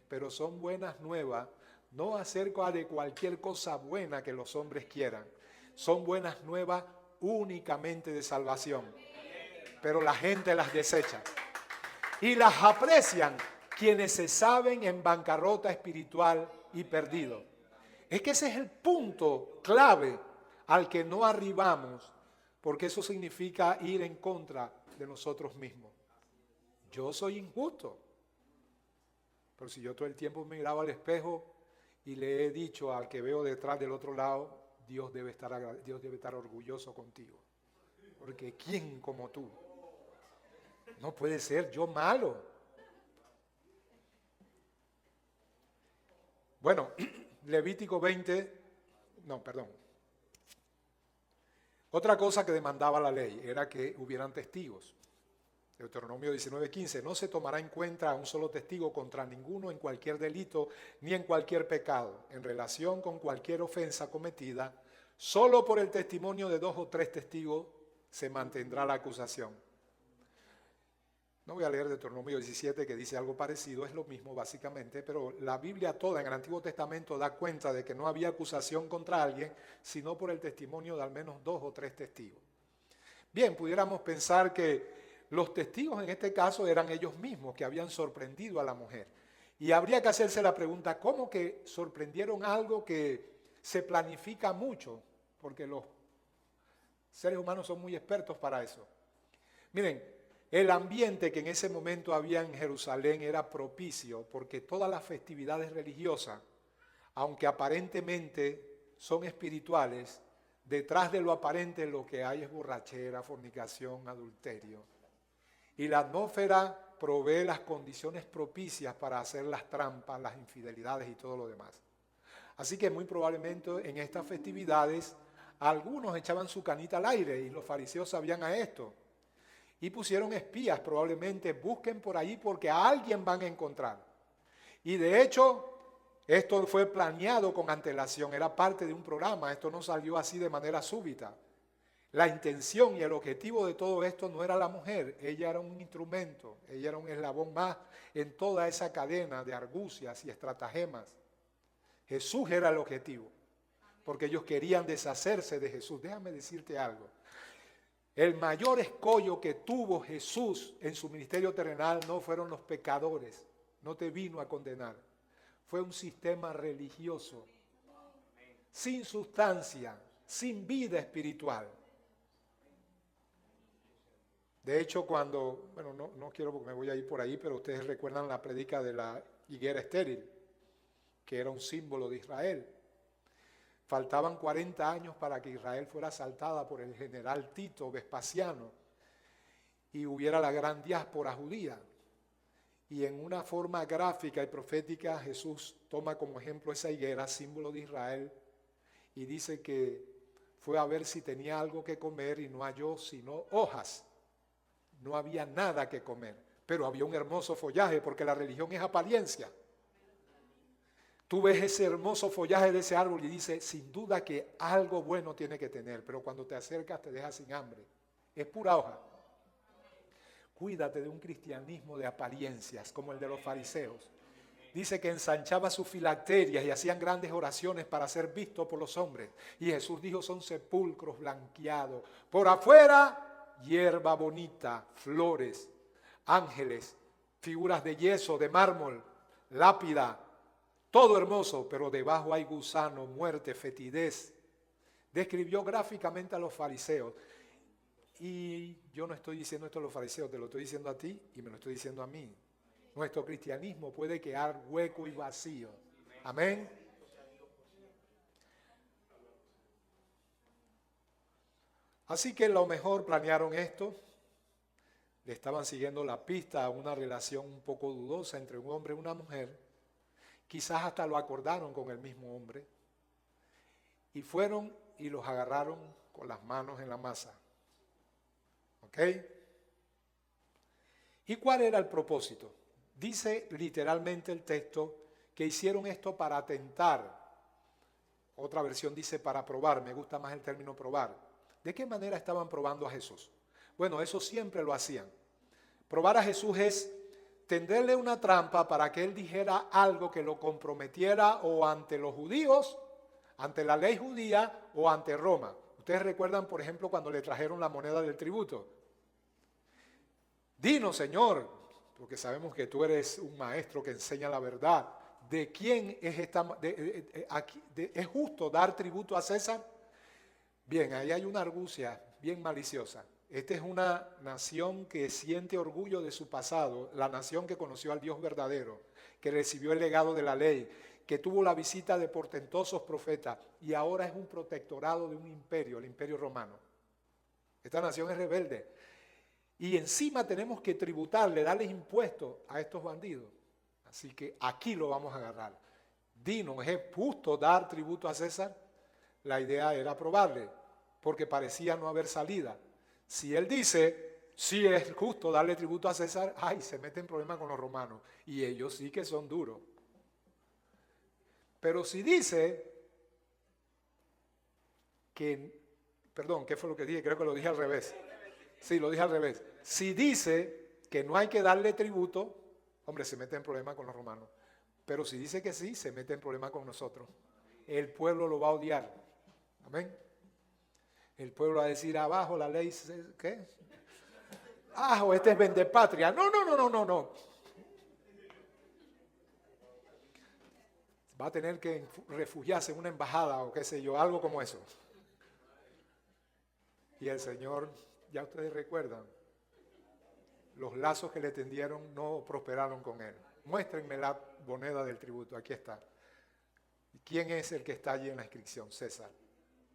Pero son buenas nuevas no acerca de cualquier cosa buena que los hombres quieran. Son buenas nuevas únicamente de salvación. Pero la gente las desecha. Y las aprecian quienes se saben en bancarrota espiritual y perdido. Es que ese es el punto clave al que no arribamos, porque eso significa ir en contra de nosotros mismos. Yo soy injusto. Pero si yo todo el tiempo me miraba al espejo y le he dicho al que veo detrás del otro lado, Dios debe estar orgulloso contigo. Porque ¿quién como tú? No puede ser yo malo. Bueno, Levítico 20, no, perdón. Otra cosa que demandaba la ley era que hubieran testigos. Deuteronomio 19:15, no se tomará en cuenta a un solo testigo contra ninguno en cualquier delito ni en cualquier pecado, en relación con cualquier ofensa cometida, solo por el testimonio de 2 o 3 testigos se mantendrá la acusación. No voy a leer Deuteronomio 17 que dice algo parecido, es lo mismo básicamente, pero la Biblia toda en el Antiguo Testamento da cuenta de que no había acusación contra alguien, sino por el testimonio de al menos 2 o 3 testigos. Bien, pudiéramos pensar que los testigos en este caso eran ellos mismos que habían sorprendido a la mujer. Y habría que hacerse la pregunta, ¿cómo que sorprendieron algo que se planifica mucho? Porque los seres humanos son muy expertos para eso. Miren, el ambiente que en ese momento había en Jerusalén era propicio porque todas las festividades religiosas, aunque aparentemente son espirituales, detrás de lo aparente lo que hay es borrachera, fornicación, adulterio. Y la atmósfera provee las condiciones propicias para hacer las trampas, las infidelidades y todo lo demás. Así que muy probablemente en estas festividades algunos echaban su canita al aire y los fariseos sabían a esto. Y pusieron espías, probablemente busquen por ahí porque a alguien van a encontrar. Y de hecho, esto fue planeado con antelación, era parte de un programa, esto no salió así de manera súbita. La intención y el objetivo de todo esto no era la mujer, ella era un instrumento, ella era un eslabón más en toda esa cadena de argucias y estratagemas. Jesús era el objetivo, porque ellos querían deshacerse de Jesús. Déjame decirte algo. El mayor escollo que tuvo Jesús en su ministerio terrenal no fueron los pecadores, no te vino a condenar. Fue un sistema religioso, sin sustancia, sin vida espiritual. De hecho, cuando, bueno, no quiero porque me voy a ir por ahí, pero ustedes recuerdan la predica de la higuera estéril, que era un símbolo de Israel. Faltaban 40 años para que Israel fuera asaltada por el general Tito Vespasiano y hubiera la gran diáspora judía. Y en una forma gráfica y profética Jesús toma como ejemplo esa higuera, símbolo de Israel, y dice que fue a ver si tenía algo que comer y no halló sino hojas. No había nada que comer, pero había un hermoso follaje porque la religión es apariencia. Tú ves ese hermoso follaje de ese árbol y dices, sin duda que algo bueno tiene que tener, pero cuando te acercas te deja sin hambre. Es pura hoja. Cuídate de un cristianismo de apariencias como el de los fariseos. Dice que ensanchaba sus filacterias y hacían grandes oraciones para ser vistos por los hombres. Y Jesús dijo, son sepulcros blanqueados. Por afuera, hierba bonita, flores, ángeles, figuras de yeso, de mármol, lápida, todo hermoso, pero debajo hay gusano, muerte, fetidez. Describió gráficamente a los fariseos. Y yo no estoy diciendo esto a los fariseos, te lo estoy diciendo a ti y me lo estoy diciendo a mí. Nuestro cristianismo puede quedar hueco y vacío. Amén. Así que lo mejor planearon esto. Le estaban siguiendo la pista a una relación un poco dudosa entre un hombre y una mujer. Quizás hasta lo acordaron con el mismo hombre. Y fueron y los agarraron con las manos en la masa. ¿Ok? ¿Y cuál era el propósito? Dice literalmente el texto que hicieron esto para atentar. Otra versión dice para probar, me gusta más el término probar. ¿De qué manera estaban probando a Jesús? Bueno, eso siempre lo hacían. Probar a Jesús es tenderle una trampa para que él dijera algo que lo comprometiera o ante los judíos, ante la ley judía o ante Roma. Ustedes recuerdan, por ejemplo, cuando le trajeron la moneda del tributo. Dinos, Señor, porque sabemos que tú eres un maestro que enseña la verdad. ¿De quién es es justo dar tributo a César? Bien, ahí hay una argucia bien maliciosa. Esta es una nación que siente orgullo de su pasado, la nación que conoció al Dios verdadero, que recibió el legado de la ley, que tuvo la visita de portentosos profetas y ahora es un protectorado de un imperio, el imperio romano. Esta nación es rebelde. Y encima tenemos que tributarle, darles impuestos a estos bandidos. Así que aquí lo vamos a agarrar. Dinos, ¿es justo dar tributo a César? La idea era probarle, porque parecía no haber salida. Si él dice, sí es justo darle tributo a César, ay, se mete en problemas con los romanos. Y ellos sí que son duros. Pero si dice que, perdón, ¿qué fue lo que dije? Creo que lo dije al revés. Sí, lo dije al revés. Si dice que no hay que darle tributo, hombre, se mete en problemas con los romanos. Pero si dice que sí, se mete en problemas con nosotros. El pueblo lo va a odiar. Amén. El pueblo va a decir, abajo la ley, ¿qué? Abajo, este es vendepatria. No. Va a tener que refugiarse en una embajada o qué sé yo, algo como eso. Y el Señor, ya ustedes recuerdan, los lazos que le tendieron no prosperaron con él. Muéstrenme la moneda del tributo, aquí está. ¿Quién es el que está allí en la inscripción? César.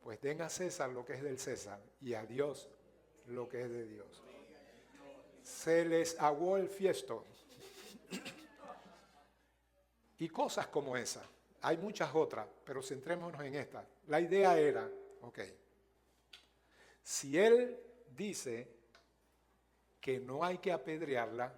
Pues den a César lo que es del César y a Dios lo que es de Dios. Se les aguó el fiesto. Y cosas como esa. Hay muchas otras, pero centrémonos en esta. La idea era, ok, si él dice que no hay que apedrearla,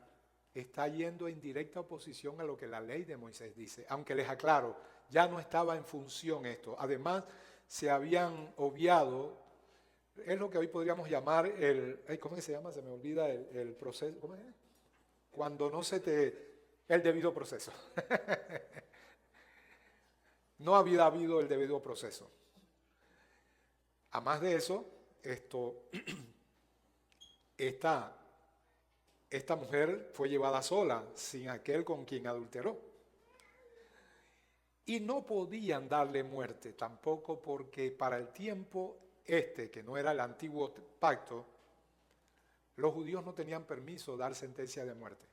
está yendo en directa oposición a lo que la ley de Moisés dice. Aunque les aclaro, ya no estaba en función esto. Además, se habían obviado, es lo que hoy podríamos llamar ¿cómo es que se llama? Se me olvida el proceso, ¿cómo es? Cuando no se te, el debido proceso. No había habido el debido proceso. Además de eso, esta mujer fue llevada sola, sin aquel con quien adulteró. Y no podían darle muerte tampoco, porque para el tiempo que no era el antiguo pacto, los judíos no tenían permiso de dar sentencia de muerte.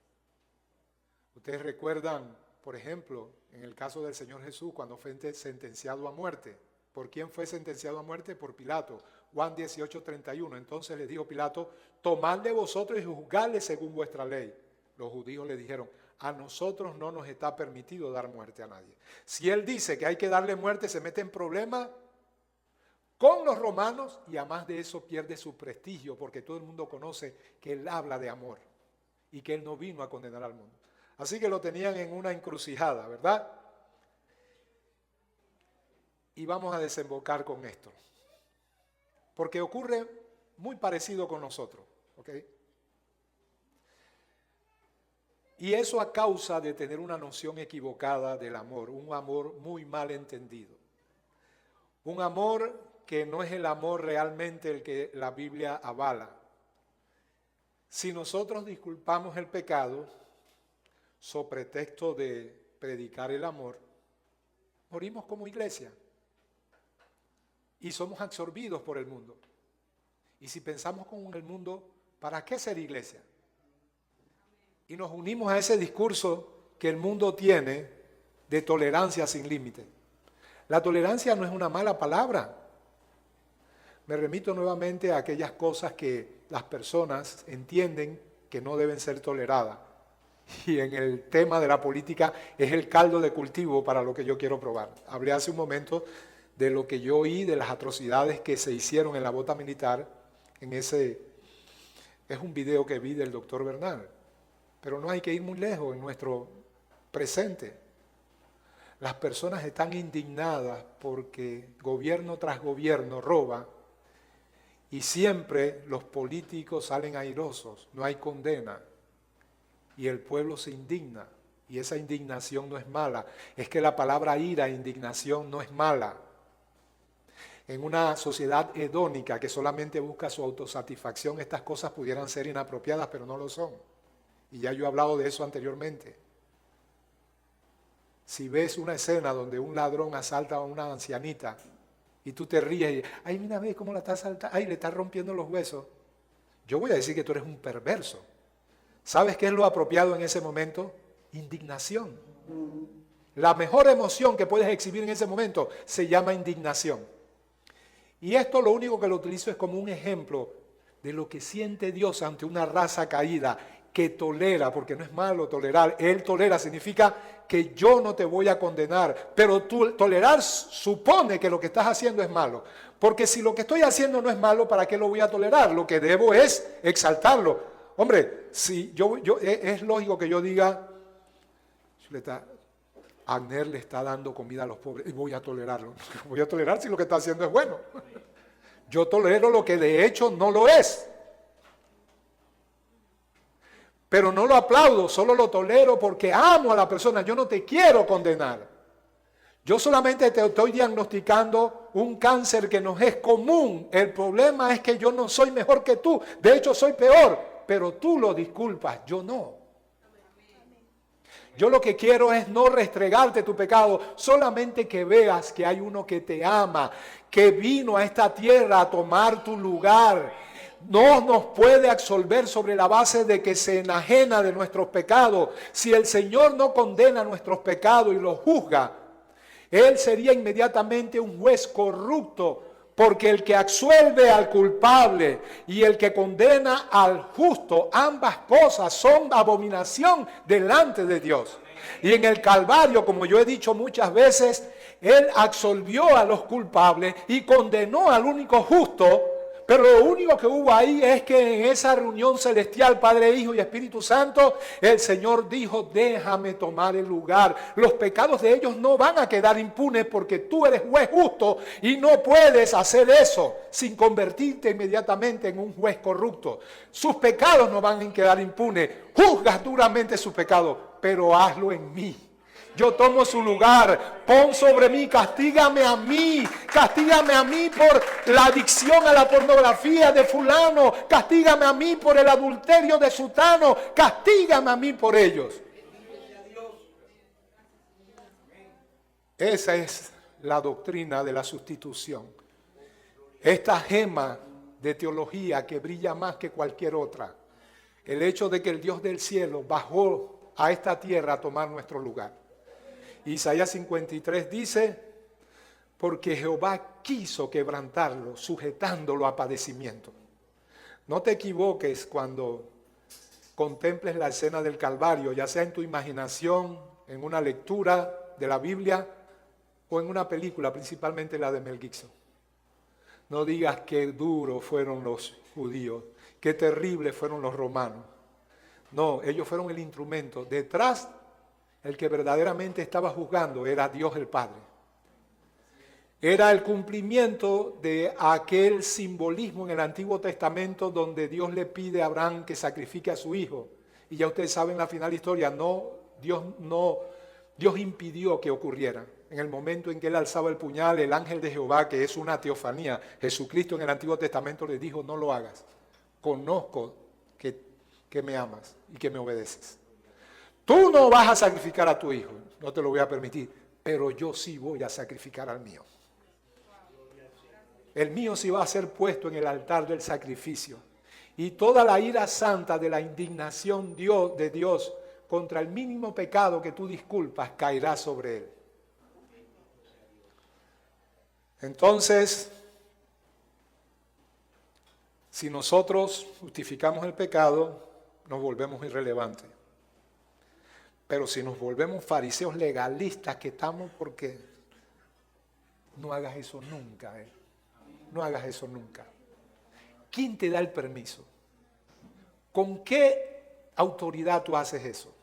Ustedes recuerdan, por ejemplo, en el caso del Señor Jesús, cuando fue sentenciado a muerte. ¿Por quién fue sentenciado a muerte? Por Pilato. Juan 18:31. Entonces les dijo Pilato, tomadle vosotros y juzgadle según vuestra ley. Los judíos le dijeron, a nosotros no nos está permitido dar muerte a nadie. Si él dice que hay que darle muerte, se mete en problemas con los romanos y además de eso pierde su prestigio, porque todo el mundo conoce que él habla de amor y que él no vino a condenar al mundo. Así que lo tenían en una encrucijada, ¿verdad? Y vamos a desembocar con esto. Porque ocurre muy parecido con nosotros, ¿ok? Y eso a causa de tener una noción equivocada del amor, un amor muy mal entendido. Un amor que no es el amor realmente el que la Biblia avala. Si nosotros disculpamos el pecado, so pretexto de predicar el amor, morimos como iglesia y somos absorbidos por el mundo. Y si pensamos con el mundo, ¿para qué ser iglesia? Y nos unimos a ese discurso que el mundo tiene de tolerancia sin límite. La tolerancia no es una mala palabra. Me remito nuevamente a aquellas cosas que las personas entienden que no deben ser toleradas. Y en el tema de la política es el caldo de cultivo para lo que yo quiero probar. Hablé hace un momento de lo que yo oí, de las atrocidades que se hicieron en la bota militar. Es un video que vi del doctor Bernal. Pero no hay que ir muy lejos en nuestro presente. Las personas están indignadas porque gobierno tras gobierno roba y siempre los políticos salen airosos, no hay condena. Y el pueblo se indigna, y esa indignación no es mala. Es que la palabra ira, indignación, no es mala. En una sociedad hedónica que solamente busca su autosatisfacción, estas cosas pudieran ser inapropiadas, pero no lo son. Y ya yo he hablado de eso anteriormente. Si ves una escena donde un ladrón asalta a una ancianita y tú te ríes y, ay, mira, ve cómo la está asaltando, ay, le está rompiendo los huesos, yo voy a decir que tú eres un perverso. ¿Sabes qué es lo apropiado en ese momento? Indignación. La mejor emoción que puedes exhibir en ese momento se llama indignación. Y esto lo único que lo utilizo es como un ejemplo de lo que siente Dios ante una raza caída que tolera, porque no es malo tolerar. Él tolera, significa que yo no te voy a condenar, pero tolerar supone que lo que estás haciendo es malo. Porque si lo que estoy haciendo no es malo, ¿para qué lo voy a tolerar? Lo que debo es exaltarlo. Hombre, si es lógico que yo diga, Agner le está dando comida a los pobres y voy a tolerarlo. Voy a tolerar si lo que está haciendo es bueno. Yo tolero lo que de hecho no lo es. Pero no lo aplaudo, solo lo tolero porque amo a la persona. Yo no te quiero condenar. Yo solamente te estoy diagnosticando un cáncer que nos es común. El problema es que yo no soy mejor que tú. De hecho, soy peor. Pero tú lo disculpas, yo no. Yo lo que quiero es no restregarte tu pecado, solamente que veas que hay uno que te ama, que vino a esta tierra a tomar tu lugar. No nos puede absolver sobre la base de que se enajena de nuestros pecados. Si el Señor no condena nuestros pecados y los juzga, Él sería inmediatamente un juez corrupto, porque el que absuelve al culpable y el que condena al justo, ambas cosas son abominación delante de Dios. Y en el Calvario, como yo he dicho muchas veces, Él absolvió a los culpables y condenó al único justo. Pero lo único que hubo ahí es que en esa reunión celestial, Padre, Hijo y Espíritu Santo, el Señor dijo, déjame tomar el lugar. Los pecados de ellos no van a quedar impunes porque tú eres juez justo y no puedes hacer eso sin convertirte inmediatamente en un juez corrupto. Sus pecados no van a quedar impunes. Juzgas duramente sus pecados, pero hazlo en mí. Yo tomo su lugar, pon sobre mí, castígame a mí por la adicción a la pornografía de fulano, castígame a mí por el adulterio de sutano, castígame a mí por ellos. Esa es la doctrina de la sustitución. Esta gema de teología que brilla más que cualquier otra. El hecho de que el Dios del cielo bajó a esta tierra a tomar nuestro lugar. Isaías 53 dice, porque Jehová quiso quebrantarlo, sujetándolo a padecimiento. No te equivoques cuando contemples la escena del Calvario, ya sea en tu imaginación, en una lectura de la Biblia o en una película, principalmente la de Mel Gibson. No digas qué duros fueron los judíos, qué terribles fueron los romanos. No, ellos fueron el instrumento. Detrás, el que verdaderamente estaba juzgando era Dios el Padre. Era el cumplimiento de aquel simbolismo en el Antiguo Testamento donde Dios le pide a Abraham que sacrifique a su hijo. Y ya ustedes saben la final historia, Dios impidió que ocurriera. En el momento en que él alzaba el puñal, el ángel de Jehová, que es una teofanía, Jesucristo en el Antiguo Testamento le dijo, no lo hagas. Conozco que me amas y que me obedeces. Tú no vas a sacrificar a tu hijo, no te lo voy a permitir, pero yo sí voy a sacrificar al mío. El mío sí va a ser puesto en el altar del sacrificio. Y toda la ira santa de la indignación de Dios contra el mínimo pecado que tú disculpas caerá sobre él. Entonces, si nosotros justificamos el pecado, nos volvemos irrelevantes. Pero si nos volvemos fariseos legalistas que estamos porque no hagas eso nunca, no hagas eso nunca. ¿Quién te da el permiso? ¿Con qué autoridad tú haces eso?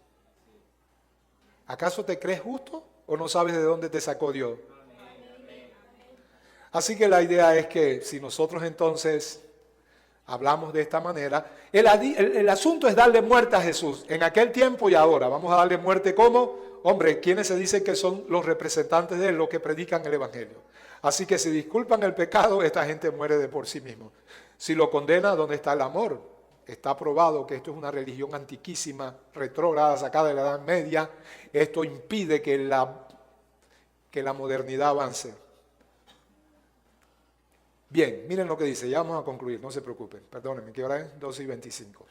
¿Acaso te crees justo o no sabes de dónde te sacó Dios? Así que la idea es que si nosotros entonces hablamos de esta manera, el asunto es darle muerte a Jesús en aquel tiempo y ahora. Vamos a darle muerte como, hombre, ¿quiénes se dicen que son los representantes de él, los que predican el evangelio? Así que si disculpan el pecado, esta gente muere de por sí mismo. Si lo condena, ¿dónde está el amor? Está probado que esto es una religión antiquísima, retrógrada, sacada de la Edad Media. Esto impide que la modernidad avance. Bien, miren lo que dice, ya vamos a concluir, no se preocupen, perdónenme, ¿qué hora es? 12:25.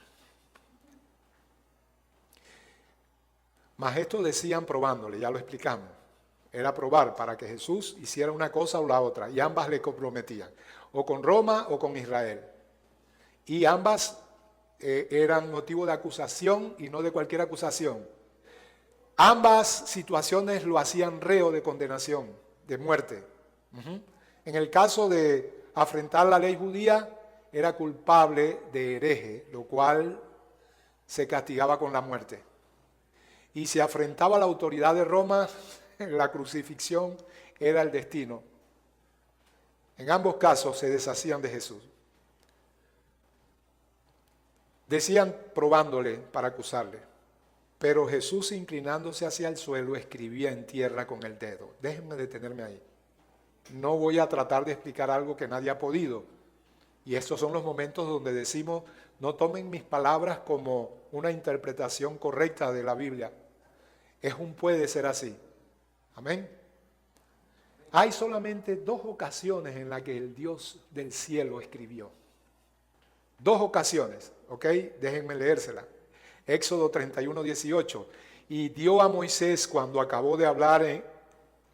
Mas esto decían probándole, ya lo explicamos. Era probar para que Jesús hiciera una cosa o la otra, y ambas le comprometían, o con Roma o con Israel. Y ambas eran motivo de acusación y no de cualquier acusación. Ambas situaciones lo hacían reo de condenación, de muerte. En el caso de afrentar la ley judía, era culpable de hereje, lo cual se castigaba con la muerte. Y si afrentaba la autoridad de Roma, la crucifixión era el destino. En ambos casos se deshacían de Jesús. Decían probándole para acusarle, pero Jesús, inclinándose hacia el suelo, escribía en tierra con el dedo. Déjenme detenerme ahí. No voy a tratar de explicar algo que nadie ha podido. Y estos son los momentos donde decimos, no tomen mis palabras como una interpretación correcta de la Biblia. Puede ser así. Amén. Hay solamente 2 ocasiones en las que el Dios del cielo escribió. 2 ocasiones, ¿ok? Déjenme leérsela. Éxodo 31, 18. Y dio a Moisés, cuando acabó de hablar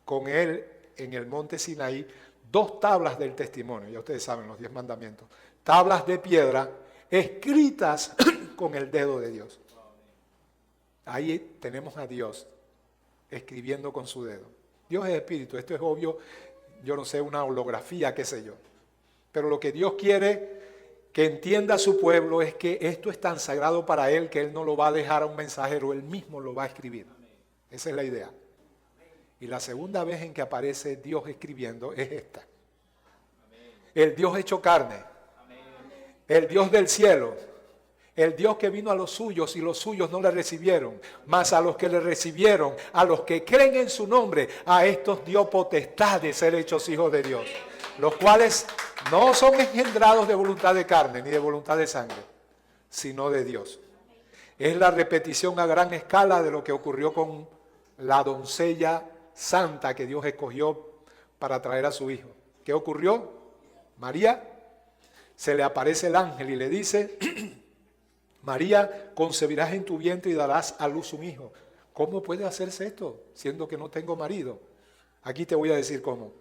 con él en el monte Sinaí, 2 tablas del testimonio. Ya ustedes saben los 10 mandamientos. Tablas de piedra escritas con el dedo de Dios. Ahí tenemos a Dios escribiendo con su dedo. Dios es espíritu, esto es obvio, yo no sé, una holografía, qué sé yo. Pero lo que Dios quiere que entienda a su pueblo es que esto es tan sagrado para Él que Él no lo va a dejar a un mensajero, Él mismo lo va a escribir. Esa es la idea. Y la segunda vez en que aparece Dios escribiendo es esta. El Dios hecho carne, el Dios del cielo, el Dios que vino a los suyos y los suyos no le recibieron, mas a los que le recibieron, a los que creen en su nombre, a estos dio potestad de ser hechos hijos de Dios, los cuales no son engendrados de voluntad de carne ni de voluntad de sangre, sino de Dios. Es la repetición a gran escala de lo que ocurrió con la doncella santa que Dios escogió para traer a su hijo. ¿Qué ocurrió? María, se le aparece el ángel y le dice, María, concebirás en tu vientre y darás a luz un hijo. ¿Cómo puede hacerse esto, siendo que no tengo marido? Aquí te voy a decir cómo.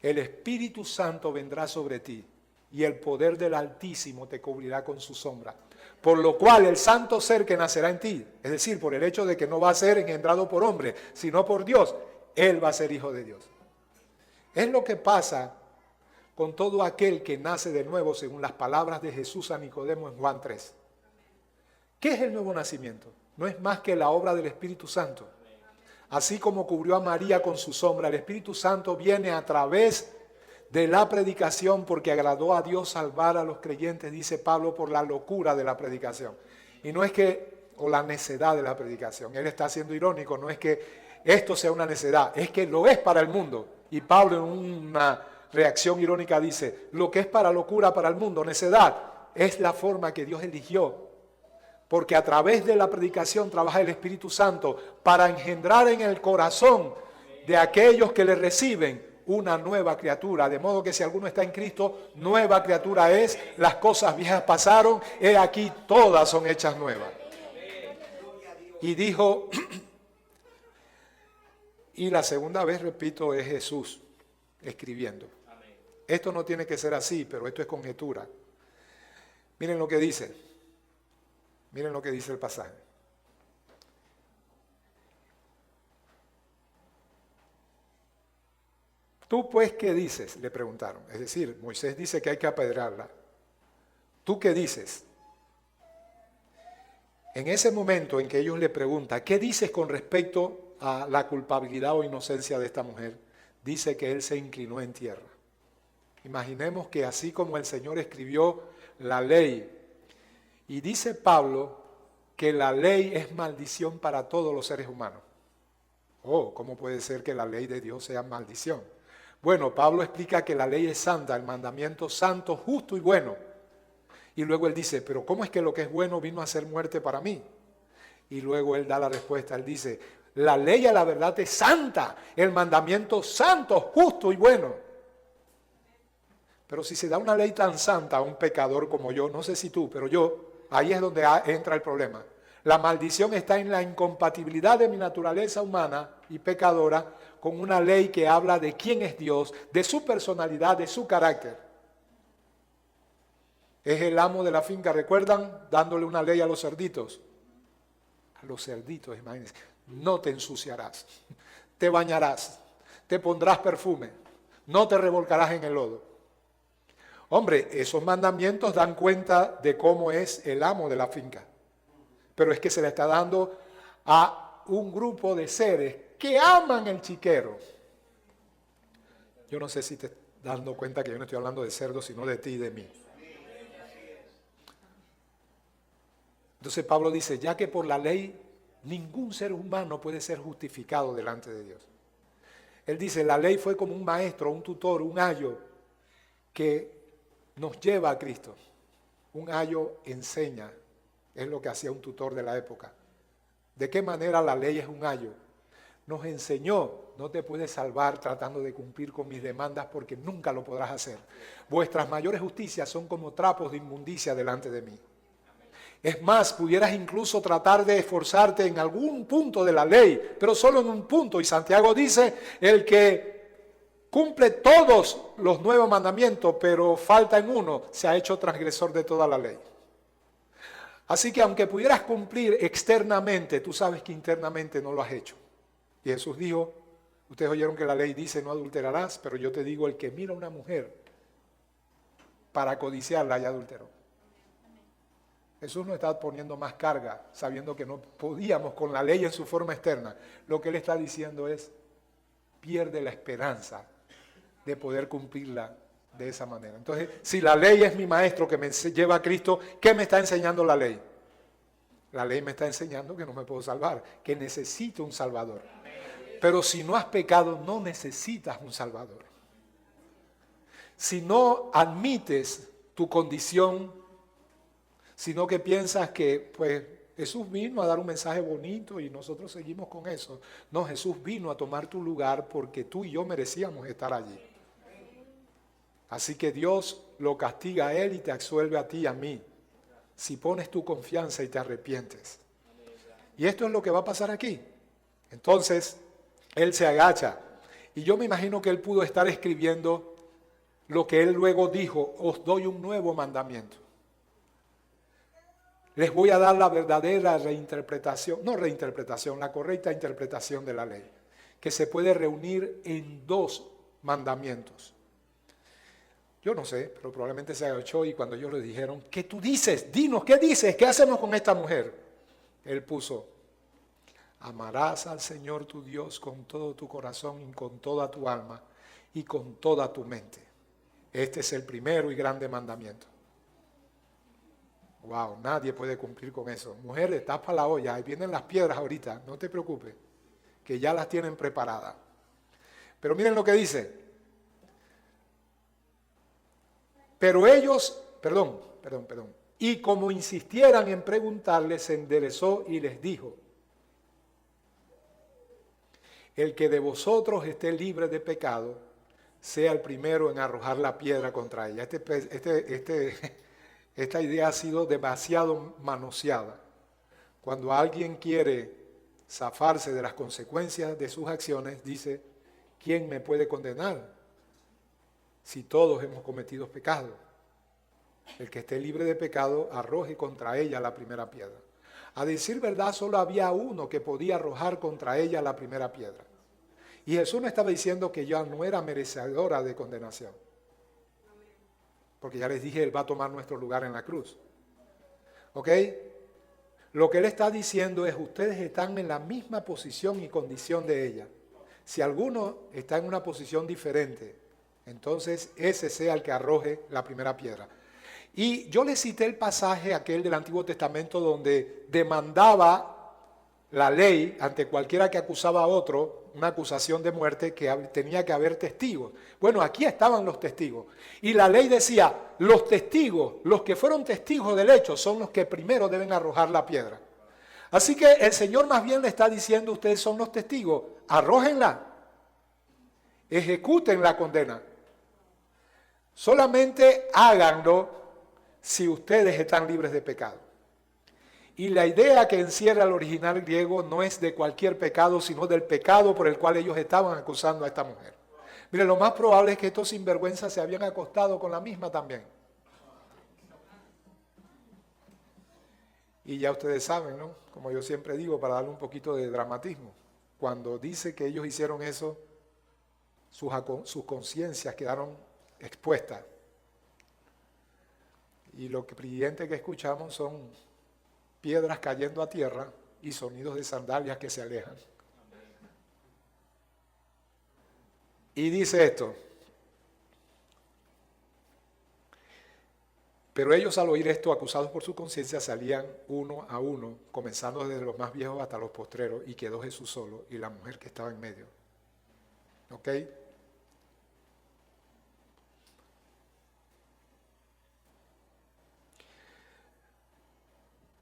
El Espíritu Santo vendrá sobre ti y el poder del Altísimo te cubrirá con su sombra. Por lo cual el santo ser que nacerá en ti, es decir, por el hecho de que no va a ser engendrado por hombre, sino por Dios, él va a ser hijo de Dios. Es lo que pasa con todo aquel que nace de nuevo, según las palabras de Jesús a Nicodemo en Juan 3. ¿Qué es el nuevo nacimiento? No es más que la obra del Espíritu Santo. Así como cubrió a María con su sombra, el Espíritu Santo viene a través de la predicación porque agradó a Dios salvar a los creyentes, dice Pablo, por la locura de la predicación. Y no es que, o la necedad de la predicación, él está siendo irónico, no es que esto sea una necedad, es que lo es para el mundo. Y Pablo en una reacción irónica dice, lo que es para locura para el mundo, necedad, es la forma que Dios eligió. Porque a través de la predicación trabaja el Espíritu Santo para engendrar en el corazón de aquellos que le reciben una nueva criatura. De modo que si alguno está en Cristo, nueva criatura es, las cosas viejas pasaron, he aquí todas son hechas nuevas. Y dijo, y la segunda vez, repito, es Jesús escribiendo. Esto no tiene que ser así, pero esto es conjetura. Miren lo que dice. Miren lo que dice el pasaje. ¿Tú pues qué dices?, le preguntaron. Es decir, Moisés dice que hay que apedrearla. ¿Tú qué dices? En ese momento en que ellos le preguntan, ¿qué dices con respecto a la culpabilidad o inocencia de esta mujer? Dice que él se inclinó en tierra. Imaginemos que así como el Señor escribió la ley, y dice Pablo que la ley es maldición para todos los seres humanos. Oh, ¿cómo puede ser que la ley de Dios sea maldición? Bueno, Pablo explica que la ley es santa, el mandamiento santo, justo y bueno. Y luego él dice, pero ¿cómo es que lo que es bueno vino a ser muerte para mí? Y luego él da la respuesta, él dice, la ley a la verdad es santa, el mandamiento santo, justo y bueno. Pero si se da una ley tan santa a un pecador como yo, no sé si tú, pero yo, ahí es donde entra el problema. La maldición está en la incompatibilidad de mi naturaleza humana y pecadora con una ley que habla de quién es Dios, de su personalidad, de su carácter. Es el amo de la finca, ¿recuerdan? Dándole una ley a los cerditos. A los cerditos, imagínense. No te ensuciarás, te bañarás, te pondrás perfume, no te revolcarás en el lodo. Hombre, esos mandamientos dan cuenta de cómo es el amo de la finca. Pero es que se le está dando a un grupo de seres que aman el chiquero. Yo no sé si te estás dando cuenta que yo no estoy hablando de cerdos, sino de ti y de mí. Entonces Pablo dice, ya que por la ley ningún ser humano puede ser justificado delante de Dios. Él dice, la ley fue como un maestro, un tutor, un ayo que nos lleva a Cristo. Un ayo enseña, es lo que hacía un tutor de la época. ¿De qué manera la ley es un ayo? Nos enseñó, no te puedes salvar tratando de cumplir con mis demandas porque nunca lo podrás hacer. Vuestras mayores justicias son como trapos de inmundicia delante de mí. Es más, pudieras incluso tratar de esforzarte en algún punto de la ley, pero solo en un punto. Y Santiago dice, el que cumple todos los 9 mandamientos, pero falta en uno, se ha hecho transgresor de toda la ley. Así que aunque pudieras cumplir externamente, tú sabes que internamente no lo has hecho. Y Jesús dijo, ustedes oyeron que la ley dice no adulterarás, pero yo te digo, el que mira a una mujer para codiciarla ya adulteró. Jesús nos está poniendo más carga, sabiendo que no podíamos con la ley en su forma externa. Lo que Él está diciendo es, pierde la esperanza de poder cumplirla de esa manera. Entonces, si la ley es mi maestro que me lleva a Cristo, ¿qué me está enseñando la ley? La ley me está enseñando que no me puedo salvar, que necesito un Salvador. Pero si no has pecado, no necesitas un Salvador. Si no admites tu condición, sino que piensas que pues Jesús vino a dar un mensaje bonito y nosotros seguimos con eso. No, Jesús vino a tomar tu lugar porque tú y yo merecíamos estar allí. Así que Dios lo castiga a Él y te absuelve a ti y a mí, si pones tu confianza y te arrepientes. Y esto es lo que va a pasar aquí. Entonces, Él se agacha. Y yo me imagino que Él pudo estar escribiendo lo que Él luego dijo, os doy un nuevo mandamiento. Les voy a dar la verdadera la correcta interpretación de la ley, que se puede reunir en 2 mandamientos. Yo no sé, pero probablemente se agachó y cuando ellos le dijeron, ¿qué tú dices? Dinos, ¿qué dices? ¿Qué hacemos con esta mujer? Él puso, amarás al Señor tu Dios con todo tu corazón y con toda tu alma y con toda tu mente. Este es el primero y grande mandamiento. Wow, nadie puede cumplir con eso. Mujer, tapa la olla, ahí vienen las piedras ahorita, no te preocupes, que ya las tienen preparadas. Pero miren lo que dice. Pero ellos, y como insistieran en preguntarle, se enderezó y les dijo, el que de vosotros esté libre de pecado, sea el primero en arrojar la piedra contra ella. Esta idea ha sido demasiado manoseada. Cuando alguien quiere zafarse de las consecuencias de sus acciones, dice, ¿quién me puede condenar? Si todos hemos cometido pecado. El que esté libre de pecado, arroje contra ella la primera piedra. A decir verdad, solo había uno que podía arrojar contra ella la primera piedra. Y Jesús no estaba diciendo que ya no era merecedora de condenación. Porque ya les dije, Él va a tomar nuestro lugar en la cruz. ¿Ok? Lo que Él está diciendo es, ustedes están en la misma posición y condición de ella. Si alguno está en una posición diferente, entonces ese sea el que arroje la primera piedra. Y yo les cité el pasaje aquel del Antiguo Testamento donde demandaba la ley ante cualquiera que acusaba a otro, una acusación de muerte, que tenía que haber testigos. Bueno, aquí estaban los testigos. Y la ley decía, los testigos, los que fueron testigos del hecho, son los que primero deben arrojar la piedra. Así que el Señor más bien le está diciendo, ustedes son los testigos, arrójenla, ejecuten la condena. Solamente háganlo si ustedes están libres de pecado. Y la idea que encierra el original griego no es de cualquier pecado, sino del pecado por el cual ellos estaban acusando a esta mujer. Mire, lo más probable es que estos sinvergüenzas se habían acostado con la misma también. Y ya ustedes saben, ¿no? Como yo siempre digo, para darle un poquito de dramatismo, cuando dice que ellos hicieron eso, sus conciencias quedaron expuestas. Y lo que siguiente que escuchamos son piedras cayendo a tierra y sonidos de sandalias que se alejan. Y dice esto: pero ellos al oír esto, acusados por su conciencia, salían uno a uno, comenzando desde los más viejos hasta los postreros, y quedó Jesús solo y la mujer que estaba en medio. ¿Ok?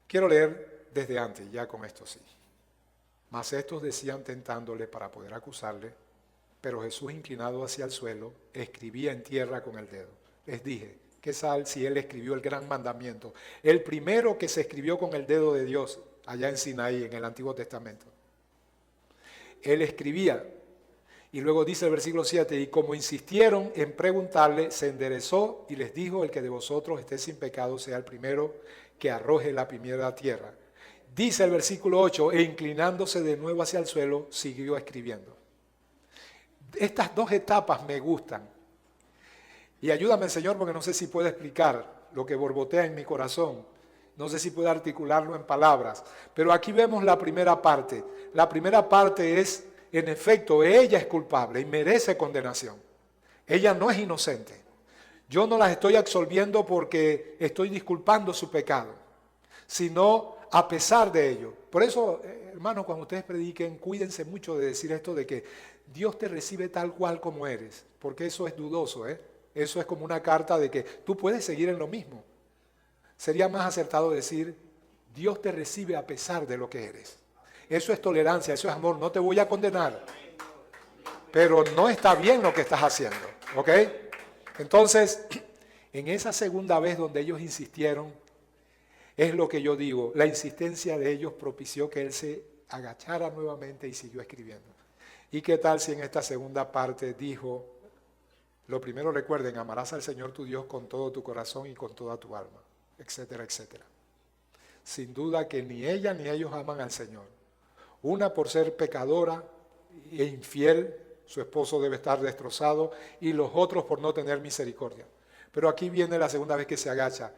Quiero leer desde antes, ya con esto sí. Mas estos decían tentándole para poder acusarle, pero Jesús, inclinado hacia el suelo, escribía en tierra con el dedo. Les dije, ¿qué tal si él escribió el gran mandamiento? El primero que se escribió con el dedo de Dios allá en Sinaí, en el Antiguo Testamento. Él escribía, y luego dice el versículo 7, y como insistieron en preguntarle, se enderezó y les dijo, el que de vosotros esté sin pecado sea el primero que arroje la primera tierra. Dice el versículo 8, e inclinándose de nuevo hacia el suelo, siguió escribiendo. Estas dos etapas me gustan. Y ayúdame, Señor, porque no sé si puedo explicar lo que borbotea en mi corazón. No sé si puedo articularlo en palabras. Pero aquí vemos la primera parte. La primera parte es, en efecto, ella es culpable y merece condenación. Ella no es inocente. Yo no las estoy absolviendo porque estoy disculpando su pecado, sino a pesar de ello. Por eso, hermanos, cuando ustedes prediquen, cuídense mucho de decir esto de que Dios te recibe tal cual como eres, porque eso es dudoso, ¿eh? Eso es como una carta de que tú puedes seguir en lo mismo. Sería más acertado decir, Dios te recibe a pesar de lo que eres. Eso es tolerancia, eso es amor. No te voy a condenar, pero no está bien lo que estás haciendo, ¿ok? Entonces, en esa segunda vez donde ellos insistieron, es lo que yo digo, la insistencia de ellos propició que él se agachara nuevamente y siguió escribiendo. ¿Y qué tal si en esta segunda parte dijo, lo primero recuerden, amarás al Señor tu Dios con todo tu corazón y con toda tu alma, etcétera, etcétera? Sin duda que ni ella ni ellos aman al Señor. Una por ser pecadora e infiel, su esposo debe estar destrozado, y los otros por no tener misericordia. Pero aquí viene la segunda vez que se agacha.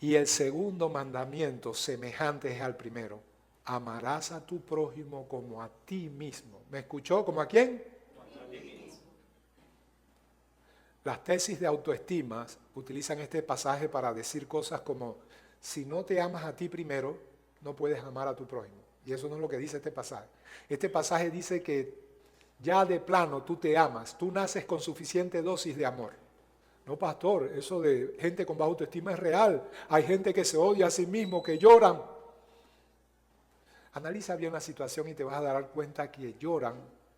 Y el segundo mandamiento semejante es al primero. Amarás a tu prójimo como a ti mismo. ¿Me escuchó? ¿Como a quién? A ti mismo. Las tesis de autoestima utilizan este pasaje para decir cosas como, si no te amas a ti primero, no puedes amar a tu prójimo. Y eso no es lo que dice este pasaje. Este pasaje dice que ya de plano tú te amas, tú naces con suficiente dosis de amor. No, pastor, eso de gente con baja autoestima es real. Hay gente que se odia a sí mismo, que lloran. Analiza bien la situación y te vas a dar cuenta que lloran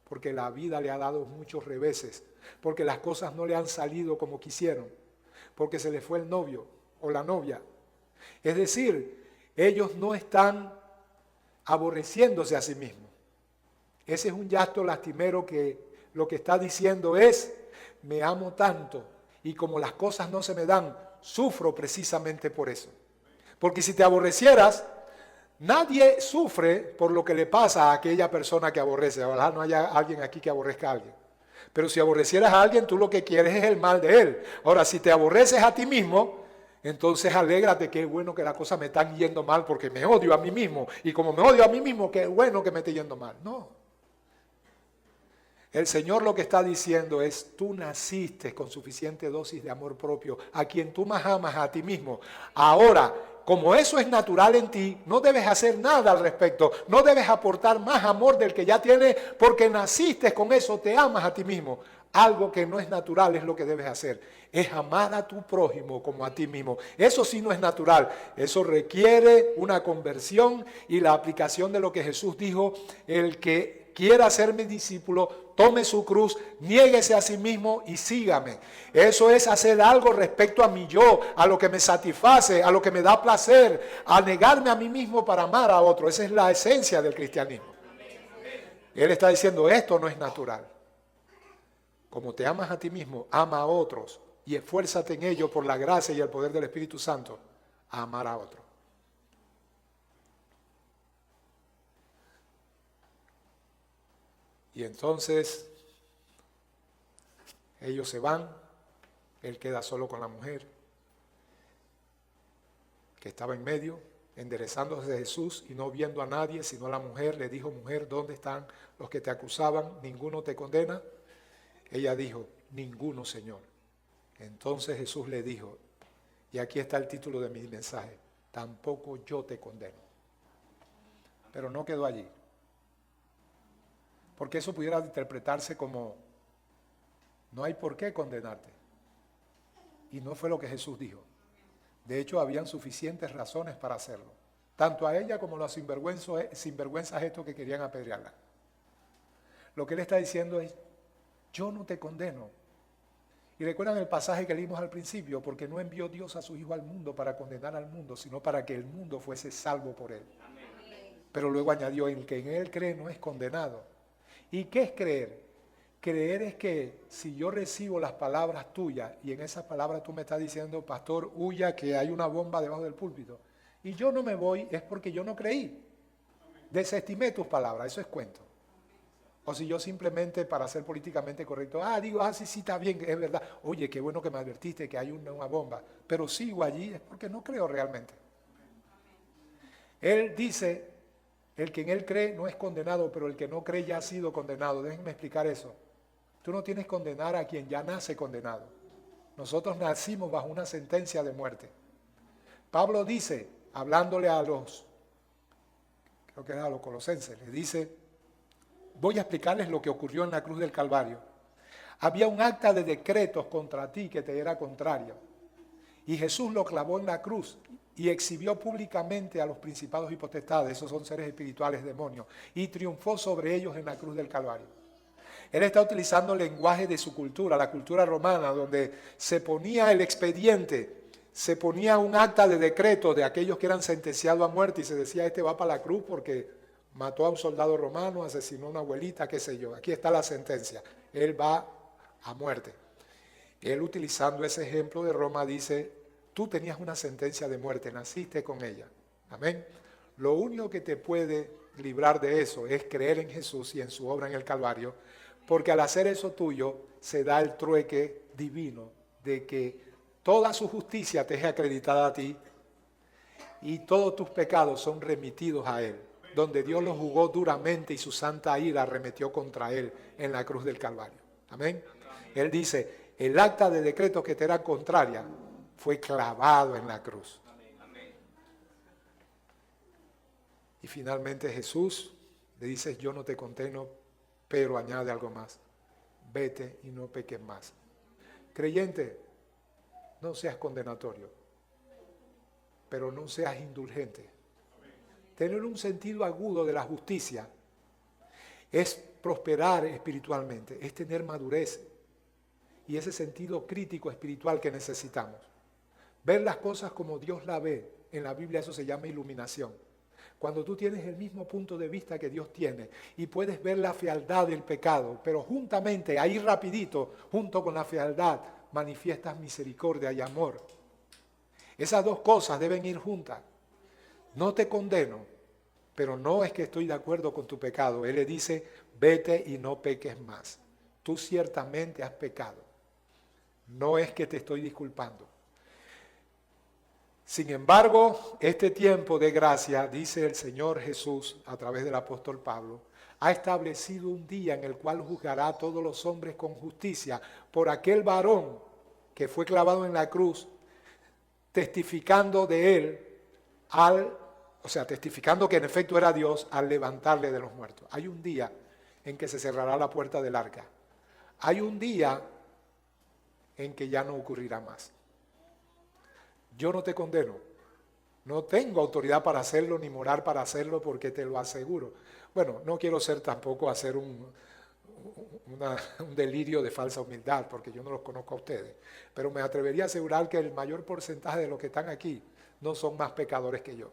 porque la vida le ha dado muchos reveses, porque las cosas no le han salido como quisieron, porque se le fue el novio o la novia. Es decir, ellos no están aborreciéndose a sí mismos. Ese es un llanto lastimero que lo que está diciendo es, me amo tanto y como las cosas no se me dan, sufro precisamente por eso. Porque si te aborrecieras, nadie sufre por lo que le pasa a aquella persona que aborrece. Ojalá no haya alguien aquí que aborrezca a alguien. Pero si aborrecieras a alguien, tú lo que quieres es el mal de él. Ahora, si te aborreces a ti mismo, entonces alégrate, qué bueno que las cosas me están yendo mal porque me odio a mí mismo. Y como me odio a mí mismo, qué bueno que me esté yendo mal. No. El Señor lo que está diciendo es, tú naciste con suficiente dosis de amor propio, a quien tú más amas a ti mismo. Ahora, como eso es natural en ti, no debes hacer nada al respecto, no debes aportar más amor del que ya tienes, porque naciste con eso, te amas a ti mismo. Algo que no es natural es lo que debes hacer, es amar a tu prójimo como a ti mismo. Eso sí no es natural, eso requiere una conversión y la aplicación de lo que Jesús dijo, el que quiera ser mi discípulo, tome su cruz, niéguese a sí mismo y sígame. Eso es hacer algo respecto a mi yo, a lo que me satisface, a lo que me da placer, a negarme a mí mismo para amar a otro. Esa es la esencia del cristianismo. Él está diciendo, esto no es natural. Como te amas a ti mismo, ama a otros y esfuérzate en ello por la gracia y el poder del Espíritu Santo a amar a otros. Y entonces ellos se van, él queda solo con la mujer que estaba en medio, enderezándose a Jesús y no viendo a nadie, sino a la mujer. Le dijo: mujer, ¿dónde están los que te acusaban? ¿Ninguno te condena? Ella dijo: ninguno, Señor. Entonces Jesús le dijo, y aquí está el título de mi mensaje: tampoco yo te condeno. Pero no quedó allí, porque eso pudiera interpretarse como: no hay por qué condenarte. Y no fue lo que Jesús dijo. De hecho, habían suficientes razones para hacerlo, tanto a ella como a los sinvergüenzas estos que querían apedrearla. Lo que él está diciendo es: yo no te condeno. Y recuerdan el pasaje que leímos al principio: porque no envió Dios a su Hijo al mundo para condenar al mundo, sino para que el mundo fuese salvo por él. Pero luego añadió: el que en él cree no es condenado. ¿Y qué es creer? Creer es que si yo recibo las palabras tuyas y en esas palabras tú me estás diciendo: pastor, huya que hay una bomba debajo del púlpito, y yo no me voy, es porque yo no creí. Desestimé tus palabras, eso es cuento. O si yo simplemente, para ser políticamente correcto, digo: sí, está bien, es verdad. Oye, qué bueno que me advertiste que hay una bomba, pero sigo allí, es porque no creo realmente. Él dice: el que en él cree no es condenado, pero el que no cree ya ha sido condenado. Déjenme explicar eso. Tú no tienes que condenar a quien ya nace condenado. Nosotros nacimos bajo una sentencia de muerte. Pablo dice, hablándole a los, creo que era a los colosenses, le dice: voy a explicarles lo que ocurrió en la cruz del Calvario. Había un acta de decretos contra ti que te era contrario. Y Jesús lo clavó en la cruz y exhibió públicamente a los principados y potestades, esos son seres espirituales, demonios, y triunfó sobre ellos en la cruz del Calvario. Él está utilizando el lenguaje de su cultura, la cultura romana, donde se ponía el expediente, se ponía un acta de decreto de aquellos que eran sentenciados a muerte y se decía: este va para la cruz porque mató a un soldado romano, asesinó a una abuelita, qué sé yo. Aquí está la sentencia, él va a muerte. Él, utilizando ese ejemplo de Roma, dice: tú tenías una sentencia de muerte, naciste con ella. Amén. Lo único que te puede librar de eso es creer en Jesús y en su obra en el Calvario, porque al hacer eso tuyo se da el trueque divino de que toda su justicia te es acreditada a ti y todos tus pecados son remitidos a Él, donde Dios los juzgó duramente y su santa ira arremetió contra Él en la cruz del Calvario. Amén. Él dice: el acta de decreto que te era contraria fue clavado en la cruz. Y finalmente Jesús le dice: yo no te condeno, pero añade algo más: vete y no peques más. Creyente, no seas condenatorio, pero no seas indulgente. Tener un sentido agudo de la justicia es prosperar espiritualmente, es tener madurez y ese sentido crítico espiritual que necesitamos. Ver las cosas como Dios la ve, en la Biblia eso se llama iluminación. Cuando tú tienes el mismo punto de vista que Dios tiene y puedes ver la fealdad del pecado, pero juntamente, ahí rapidito, junto con la fealdad, manifiestas misericordia y amor. Esas dos cosas deben ir juntas. No te condeno, pero no es que estoy de acuerdo con tu pecado. Él le dice: vete y no peques más. Tú ciertamente has pecado. No es que te estoy disculpando. Sin embargo, este tiempo de gracia, dice el Señor Jesús a través del apóstol Pablo, ha establecido un día en el cual juzgará a todos los hombres con justicia por aquel varón que fue clavado en la cruz, testificando de él, testificando que en efecto era Dios al levantarle de los muertos. Hay un día en que se cerrará la puerta del arca. Hay un día en que ya no ocurrirá más. Yo no te condeno, no tengo autoridad para hacerlo ni moral para hacerlo, porque te lo aseguro. Bueno, no quiero ser tampoco hacer un delirio de falsa humildad, porque yo no los conozco a ustedes, pero me atrevería a asegurar que el mayor porcentaje de los que están aquí no son más pecadores que yo.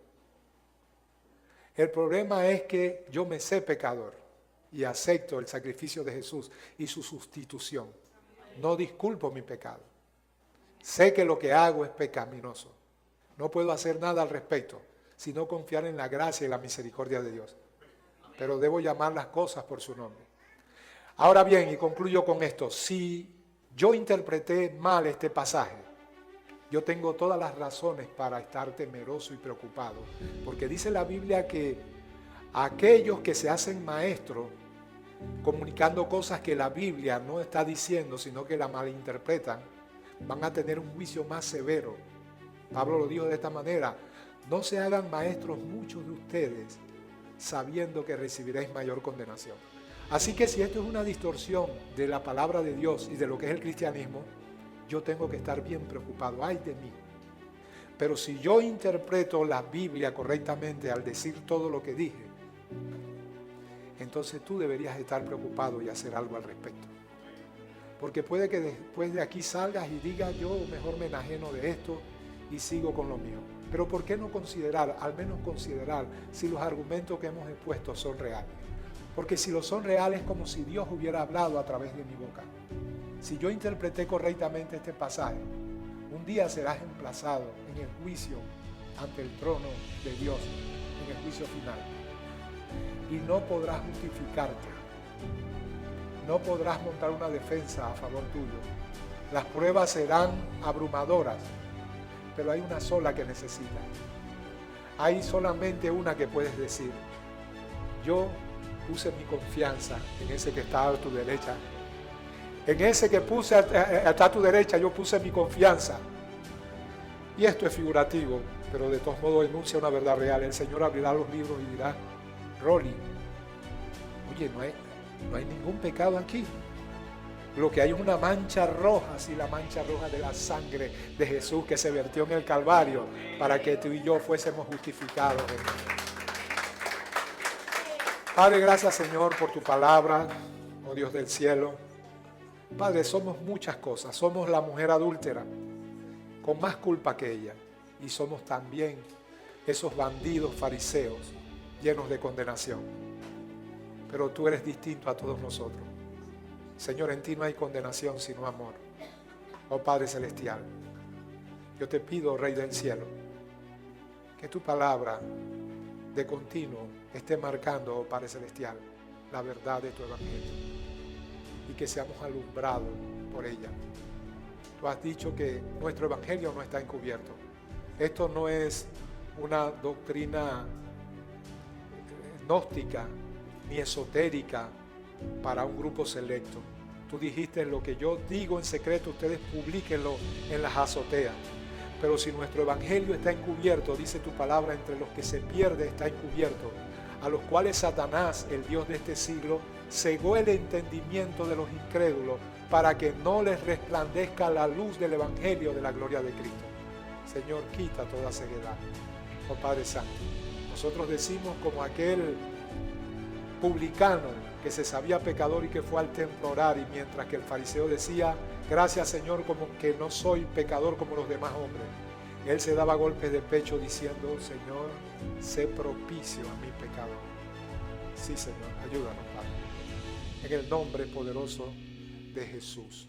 El problema es que yo me sé pecador y acepto el sacrificio de Jesús y su sustitución. No disculpo mi pecado. Sé que lo que hago es pecaminoso. No puedo hacer nada al respecto, sino confiar en la gracia y la misericordia de Dios. Pero debo llamar las cosas por su nombre. Ahora bien, y concluyo con esto, si yo interpreté mal este pasaje, yo tengo todas las razones para estar temeroso y preocupado, porque dice la Biblia que aquellos que se hacen maestros comunicando cosas que la Biblia no está diciendo, sino que la malinterpretan, van a tener un juicio más severo. Pablo lo dijo de esta manera: no se hagan maestros muchos de ustedes, sabiendo que recibiréis mayor condenación. Así que si esto es una distorsión de la palabra de Dios y de lo que es el cristianismo, yo tengo que estar bien preocupado. ¡Ay de mí! Pero si yo interpreto la Biblia correctamente al decir todo lo que dije, entonces tú deberías estar preocupado y hacer algo al respecto. Porque puede que después de aquí salgas y digas: yo mejor me enajeno de esto y sigo con lo mío. Pero ¿por qué no considerar, al menos considerar, si los argumentos que hemos expuesto son reales? Porque si lo son reales, es como si Dios hubiera hablado a través de mi boca. Si yo interpreté correctamente este pasaje, un día serás emplazado en el juicio ante el trono de Dios, en el juicio final. Y no podrás justificarte. No podrás montar una defensa a favor tuyo. Las pruebas serán abrumadoras, pero hay una sola que necesitas. Hay solamente una que puedes decir: yo puse mi confianza en ese que está a tu derecha. En ese que puse está a tu derecha, yo puse mi confianza. Y esto es figurativo, pero de todos modos enuncia una verdad real. El Señor abrirá los libros y dirá: Rolly, oye, no hay ningún pecado aquí. Lo que hay es una mancha roja, así la mancha roja de la sangre de Jesús que se vertió en el Calvario para que tú y yo fuésemos justificados. Padre, gracias, Señor, por tu palabra, oh Dios del cielo. Padre, somos muchas cosas. Somos la mujer adúltera con más culpa que ella, y somos también esos bandidos fariseos llenos de condenación. Pero tú eres distinto a todos nosotros. Señor, en ti no hay condenación sino amor. Oh Padre Celestial, yo te pido, Rey del cielo, que tu palabra de continuo esté marcando, oh Padre Celestial, la verdad de tu evangelio, y que seamos alumbrados por ella. Tú has dicho que nuestro evangelio no está encubierto. Esto no es una doctrina gnóstica ni esotérica para un grupo selecto. Tú dijiste: lo que yo digo en secreto, ustedes publíquenlo en las azoteas. Pero si nuestro evangelio está encubierto, dice tu palabra, entre los que se pierde está encubierto, a los cuales Satanás, el Dios de este siglo, cegó el entendimiento de los incrédulos para que no les resplandezca la luz del evangelio de la gloria de Cristo. Señor, quita toda ceguedad. Oh Padre Santo, nosotros decimos como aquel publicano que se sabía pecador y que fue al templo a orar, y mientras que el fariseo decía: gracias, Señor, como que no soy pecador como los demás hombres, él se daba golpes de pecho diciendo: Señor, sé propicio a mi pecador. Sí, Señor, ayúdanos, Padre, en el nombre poderoso de Jesús.